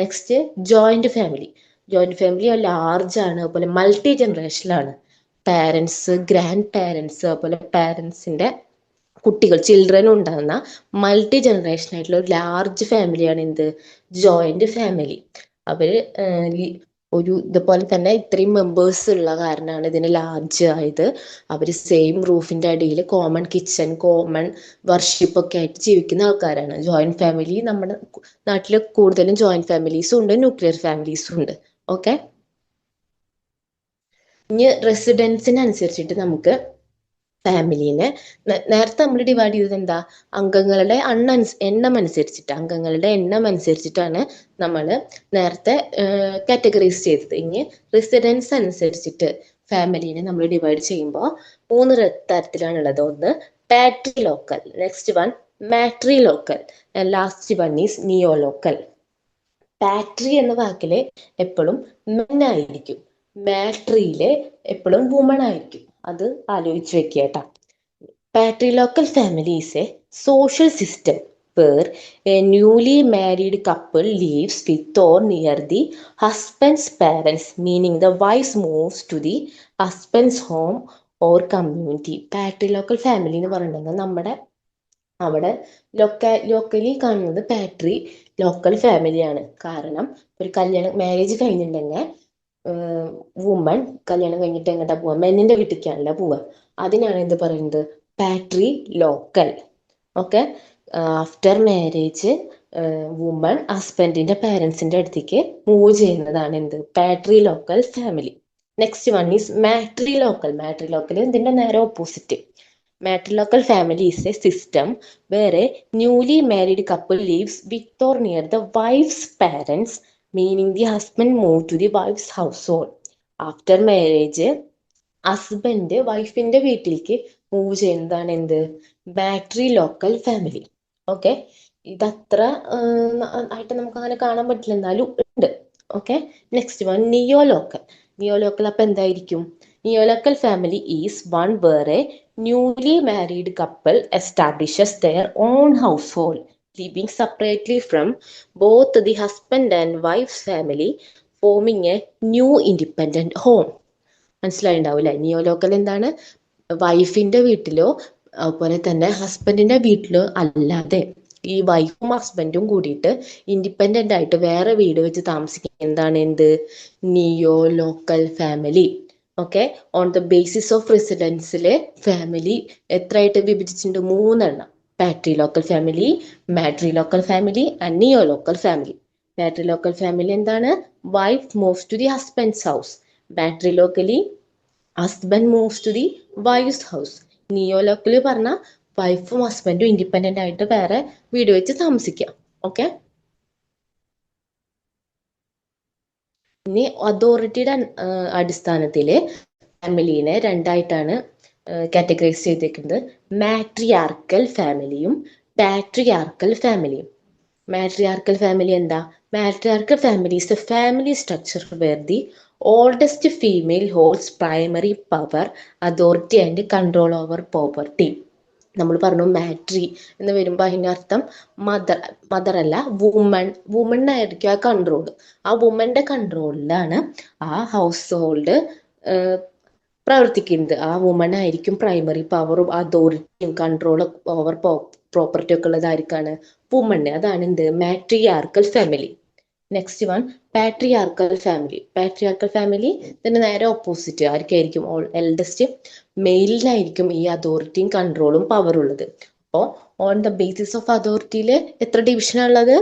Next joint family. Joint family large ആണ്, അതുപോലെ മൾട്ടി ജനറേഷനിലാണ്. പാരൻസ്, ഗ്രാൻഡ് പാരൻസ്, അതുപോലെ പാരൻസിന്റെ കുട്ടികൾ, ചിൽഡ്രൻ ഉണ്ടാകുന്ന മൾട്ടി ജനറേഷൻ ആയിട്ടുള്ള ഒരു ലാർജ് ഫാമിലിയാണ് എന്ത്? Joint family. അവര് ഒരു ഇതുപോലെ തന്നെ ഇത്രയും മെമ്പേഴ്സ് ഉള്ള കാരണമാണ് ഇതിന് ലാർജ് ആയത്. അവർ സെയിം റൂഫിന്റെ അടിയിൽ കോമൺ കിച്ചൺ, കോമൺ വർഷിപ്പ് ഒക്കെ ആയിട്ട് ജീവിക്കുന്ന ആൾക്കാരാണ്. ജോയിന്റ് ഫാമിലി നമ്മുടെ നാട്ടിൽ കൂടുതലും ജോയിന്റ് ഫാമിലീസും ഉണ്ട്, ന്യൂക്ലിയർ ഫാമിലീസും ഉണ്ട്. ഓക്കെ, ഇനി റെസിഡൻസിനനുസരിച്ചിട്ട് നമുക്ക് ഫാമിലിനെ നേരത്തെ നമ്മൾ ഡിവൈഡ് ചെയ്തത് എന്താ? അംഗങ്ങളുടെ എണ്ണം അനുസരിച്ചിട്ടാണ് നമ്മൾ നേരത്തെ കാറ്റഗറൈസ് ചെയ്തത്. ഇനി റെസിഡൻസ് അനുസരിച്ചിട്ട് ഫാമിലിനെ നമ്മൾ ഡിവൈഡ് ചെയ്യുമ്പോൾ 3 തരത്തിലാണുള്ളത്. ഒന്ന് patrilocal, next one matrilocal, last one is neolocal. Patri എന്ന വാക്കില് എപ്പോഴും മെൻ ആയിരിക്കും, മാട്രിയില് എപ്പോഴും വുമൺ ആയിരിക്കും. അത് ആലോചിച്ച് വെക്കേട്ടാ. Patrilocal family is a social system where a newly married couple lives with or near the husband's parents, meaning the wife moves to the husband's home or community. Patrilocal family എന്ന് പറയുന്നത് നമ്മുടെ അവിടെ locally കാണുന്നത് പാട്രി local ഫാമിലിയാണ്. കാരണം ഒരു marriage കഴിഞ്ഞിട്ടുണ്ടെങ്കിൽ woman കല്യാണം കഴിഞ്ഞിട്ട് എങ്ങോട്ടാ പോവുക? മെന്നിന്റെ വീട്ടിലേക്കാണല്ലോ പോവുക. അതിനാണ് എന്ത് പറയുന്നത്? Patrilocal. Okay, after marriage woman ഹസ്ബൻഡിന്റെ പാരൻസിന്റെ അടുത്തേക്ക് മൂവ് ചെയ്യുന്നതാണ് എന്ത്? Patrilocal family. Next one is matrilocal. Matrilocal ഇതിന്റെ നേരെ opposite. Matrilocal family is a system where a newly married couple lives with or near the wife's parents, meaning the husband moved to the wife's household. After marriage, husband വൈഫിന്റെ വീട്ടിലേക്ക് move ചെയ്യുന്നതാണ് എന്ത്? Matrilocal family. Okay, ഇതത്ര ആയിട്ട് നമുക്ക് അങ്ങനെ കാണാൻ പറ്റില്ല, എന്നാലും ഉണ്ട്. Okay, next one neolocal. Neolocal അപ്പൊ എന്തായിരിക്കും? Neolocal family is one where a newly married couple establishes their own household living separately from both the husband and wife's family, forming a new independent home. മനസ്സിലായിണ്ടാവില്ലേ? Neolocal എന്താണ്? വൈഫിന്റെ വീട്ടിലോ അതുപോലെ തന്നെ ഹസ്ബൻഡിന്റെ വീട്ടിലോ അല്ലാതെ ഈ വൈഫും ഹസ്ബൻഡും കൂടിയിട്ട് ഇൻഡിപെൻഡന്റ് ആയിട്ട് വേറെ വീട് വെച്ച് താമസിക്കുന്നത് എന്താണ്? എന്ത്? Neolocal family. Okay, on the basis of റെസിഡൻസിലെ ഫാമിലി എത്രയായിട്ട് വിഭജിച്ചിട്ടുണ്ട്? 3 patrilocal family, matrilocal family and neolocal family. Patrilocal family എന്താണ്? Wife moves to the husband's house. Matrilocally husband moves to the wife's house. Neolocally പറഞ്ഞ വൈഫും ഹസ്ബൻഡും independent ആയിട്ട് വേറെ വീട് വെച്ച് താമസിക്കാം. ഓക്കെ, ഇനി അതോറിറ്റിയുടെ അടിസ്ഥാനത്തില് ഫാമിലിനെ 2ആയിട്ടാണ് കാറ്റഗറൈസ് ചെയ്തേക്കുന്നത്. മാട്രിയാർക്കൽ ഫാമിലിയും പാട്രിയാർക്കൽ ഫാമിലിയും. മാട്രിയാർക്കൽ ഫാമിലി എന്താ? Matriarchal family is a family structure where the oldest female holds primary power, authority and control over property. നമ്മൾ പറഞ്ഞു മാട്രി എന്ന് വരുമ്പോൾ അതിൻ്റെ അർത്ഥം മദർ അല്ല, വുമൺ ആയിരിക്കും ആ കൺട്രോൾ. ആ വുമന്റെ കൺട്രോളിലാണ് ആ ഹൗസ് ഹോൾഡ് പ്രവർത്തിക്കുന്നത്. ആ വുമൺ ആയിരിക്കും പ്രൈമറി പവറും അതോറിറ്റിയും കൺട്രോൾ ഓവർ പ്രോപ്പർട്ടി ഒക്കെ ഉള്ളതായിരിക്കാണ് വുമണ്. അതാണ് എന്ത്? Matriarchal family. Next one patriarchal family. Patriarchal family ഇതിന് നേരെ ഓപ്പോസിറ്റ് ആർക്കായിരിക്കും? എൽഡസ്റ്റ് മെയിലിനായിരിക്കും ഈ അതോറിറ്റിയും കൺട്രോളും പവർ ഉള്ളത്. അപ്പോൾ ഓൺ ദ ബേസിസ് ഓഫ് അതോറിറ്റിയിൽ എത്ര ഡിവിഷനാണ് ഉള്ളത്?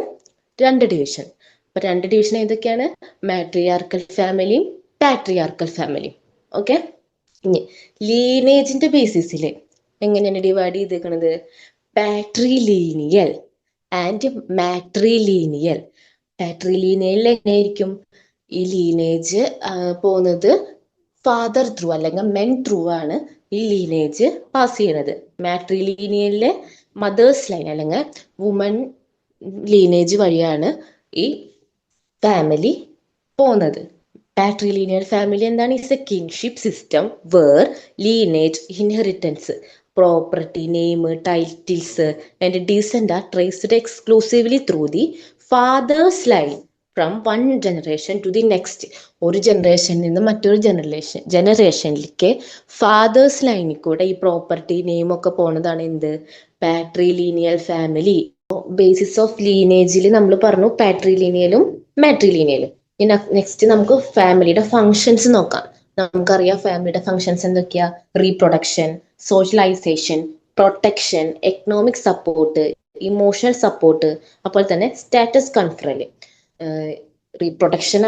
2 ഡിവിഷൻ. അപ്പൊ 2 ഡിവിഷൻ ഏതൊക്കെയാണ്? മാട്രിയാർക്കൽ ഫാമിലിയും പാട്രിയാർക്കൽ ഫാമിലിയും. ഓക്കെ, ഇനി ലീനേജിന്റെ ബേസിസിൽ എങ്ങനെയാണ് ഡിവൈഡ് ചെയ്തേക്കുന്നത്? Patrilineal and matrilineal. പാട്രിലീനിയൽ എങ്ങനെയായിരിക്കും? ഈ ലീനേജ് പോകുന്നത് ഫാദർ ത്രൂ അല്ലെങ്കിൽ മെൻ ത്രൂ ആണ് ഈ ലീനേജ് പാസ് ചെയ്യുന്നത്. മാട്രിലീനിയലിലെ മദേഴ്സ് ലൈൻ അല്ലെങ്കിൽ വുമൺ ലീനേജ് വഴിയാണ് ഈ ഫാമിലി പോകുന്നത്. പാട്രിലീനിയൽ ഫാമിലി എന്താണ്? Is a kinship system where lineage, inheritance, property, name, titles and descent are traced exclusively through the father's line from one generation to the next. ഒരു ജനറേഷനിൽ നിന്ന് മറ്റൊരു ജനറേഷനിലേക്ക് fathers ലൈനിൽ കൂടെ ഈ പ്രോപ്പർട്ടി, നെയിം ഒക്കെ പോണതാണ് എന്ത്? Patrilineal family. ബേസിസ് ഓഫ് ലീനേജിൽ നമ്മൾ പറഞ്ഞു പാട്രിലീനിയലും മാട്രിലീനിയലും. ഇനി നെക്സ്റ്റ് നമുക്ക് ഫാമിലിയുടെ ഫങ്ഷൻസ് നോക്കാം. നമുക്കറിയാം ഫാമിലിയുടെ ഫങ്ഷൻസ് എന്തൊക്കെയാ? Reproduction, socialization, protection, economic support, emotional support, അപ്പോൾ തന്നെ status conferral. Reproduction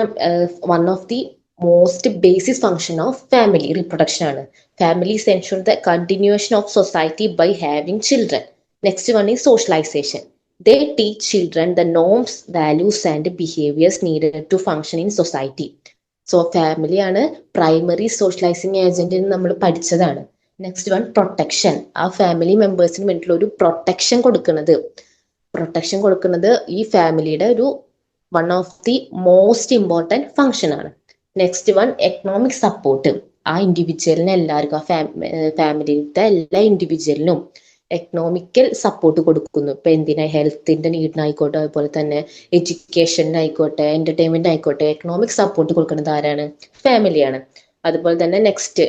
one of the most basic function of family reproduction ആണ്. Families ensure the continuation of society by having children. Next one is socialization. They teach children the norms, values and behaviors needed to function in society. So family ആണ് primary socializing agent എന്ന് നമ്മൾ പഠിച്ചതാണ്. Next one protection. ആ family മെമ്പേഴ്സിന് വേണ്ടിയിട്ടുള്ള ഒരു protection കൊടുക്കുന്നത് ഈ ഫാമിലിയുടെ ഒരു one of the most important function ആണ്. Next one economic support. ആ ഇൻഡിവിജ്വലിന് എല്ലാവർക്കും, ആ ഫാമിലിയിലത്തെ എല്ലാ ഇൻഡിവിജ്വലിനും എക്കണോമിക്കൽ സപ്പോർട്ട് കൊടുക്കുന്നു. ഇപ്പൊ എന്തിനാ? ഹെൽത്തിന്റെ നീഡിനായിക്കോട്ടെ, അതുപോലെ തന്നെ എഡ്യൂക്കേഷനായിക്കോട്ടെ, എന്റർടൈൻമെന്റ് ആയിക്കോട്ടെ, എക്കണോമിക് സപ്പോർട്ട് കൊടുക്കുന്നത് ആരാണ്? ഫാമിലിയാണ്. അതുപോലെ തന്നെ നെക്സ്റ്റ്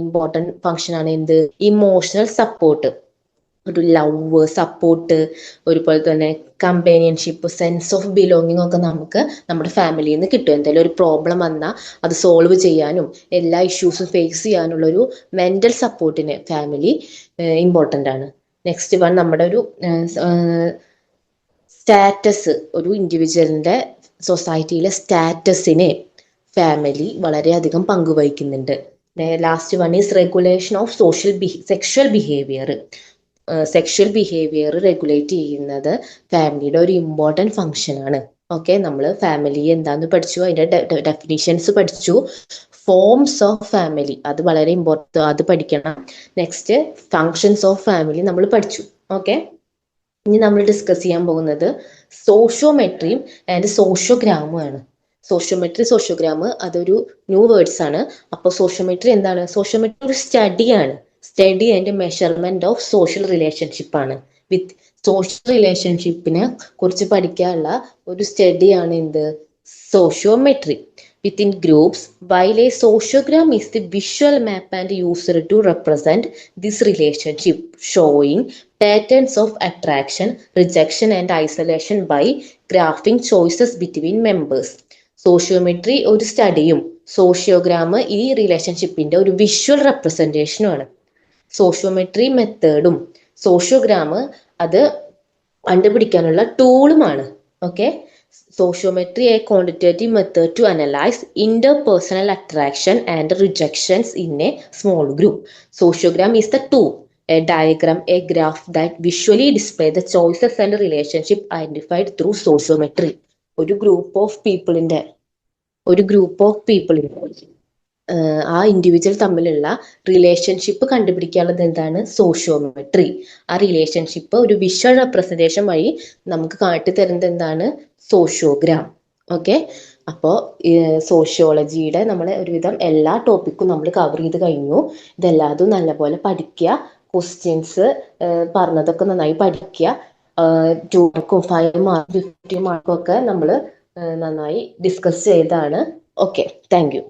ഇമ്പോർട്ടൻറ്റ് ഫങ്ഷൻ ആണ് എന്ത്? Emotional support. ഒരു ലവ്, സപ്പോർട്ട്, ഒരുപോലെ തന്നെ കമ്പാനിയൻഷിപ്പ്, സെൻസ് ഓഫ് ബിലോങ്ങിങ് ഒക്കെ നമുക്ക് നമ്മുടെ ഫാമിലിയിൽ നിന്ന് കിട്ടും. എന്തെങ്കിലും ഒരു പ്രോബ്ലം വന്നാൽ അത് സോൾവ് ചെയ്യാനും എല്ലാ ഇഷ്യൂസും ഫേസ് ചെയ്യാനുള്ള ഒരു മെന്റൽ സപ്പോർട്ടിന് ഫാമിലി ഇമ്പോർട്ടൻ്റ് ആണ്. നെക്സ്റ്റ് വൺ നമ്മുടെ ഒരു സ്റ്റാറ്റസ്. ഒരു ഇൻഡിവിജ്വലിന്റെ സൊസൈറ്റിയിലെ സ്റ്റാറ്റസിന് ഫാമിലി വളരെയധികം പങ്കുവഹിക്കുന്നുണ്ട്. Last one is regulation of sexual behaviour. Sexual behaviour regulate ചെയ്യുന്നത് ഫാമിലിയുടെ ഒരു ഇമ്പോർട്ടൻറ്റ് ഫങ്ഷൻ ആണ്. ഓക്കെ, നമ്മൾ ഫാമിലി എന്താന്ന് പഠിച്ചു, അതിന്റെ ഡെഫിനിഷൻസ് പഠിച്ചു. ഫോംസ് ഓഫ് ഫാമിലി അത് വളരെ ഇമ്പോർട്ടൻ്റ്, അത് പഠിക്കണം. നെക്സ്റ്റ് ഫങ്ഷൻസ് ഓഫ് ഫാമിലി നമ്മൾ പഠിച്ചു. ഓക്കെ, ഇനി നമ്മൾ ഡിസ്കസ് ചെയ്യാൻ പോകുന്നത് സോഷ്യോമെട്രിയും ആൻഡ് സോഷ്യോഗ്രാമും ആണ്. സോഷ്യോമെട്രി സോഷ്യോഗ്രാം അതൊരു ന്യൂ വേർഡ്സ് ആണ്. അപ്പോൾ സോഷ്യോമെട്രി എന്താണ്? സോഷ്യോമെട്രി ഒരു സ്റ്റഡിയാണ്. Study and measurement of social relationship ആണ്. വിത്ത് സോഷ്യൽ റിലേഷൻഷിപ്പിനെ കുറിച്ച് പഠിക്കാനുള്ള ഒരു സ്റ്റഡിയാണ് എന്ത്? Sociometry. Within groups, while a sociogram is the visual map and used to represent this relationship, showing patterns of attraction, rejection and isolation by graphing choices between members. Sociometry ഒരു സ്റ്റഡിയും sociogram ഈ റിലേഷൻഷിപ്പിന്റെ ഒരു visual റെപ്രസെന്റേഷനും ആണ്. Sociometry മെത്തേഡും sociogram അത് കണ്ടുപിടിക്കാനുള്ള ടൂളുമാണ്. Okay, sociometry a quantitative method to analyze interpersonal attraction and rejections in a small group. Sociogram is the tool, a diagram, a graph that visually display the choices and relationship identified through sociometry. ഒരു group of പീപ്പിളിന്റെ ആ individual തമ്മിലുള്ള relationship കണ്ടുപിടിക്കാനുള്ളത് എന്താണ്? Sociometry. ആ relationship ഒരു visual representation വഴി നമുക്ക് കാട്ടിത്തരുന്നത് എന്താണ്? Sociogram. Okay, അപ്പോൾ സോഷ്യോളജിയുടെ നമ്മളെ ഒരുവിധം എല്ലാ ടോപ്പിക്കും നമ്മൾ കവർ ചെയ്ത് കഴിഞ്ഞു. ഇതെല്ലാതും നല്ലപോലെ പഠിക്കുക. ക്വസ്റ്റ്യൻസ് പറഞ്ഞതൊക്കെ നന്നായി പഠിക്കുക. 2 മാർക്കും 5 മാർക്കും 50 മാർക്കും ഒക്കെ നമ്മൾ നന്നായി ഡിസ്കസ് ചെയ്താണ്. Okay, thank you.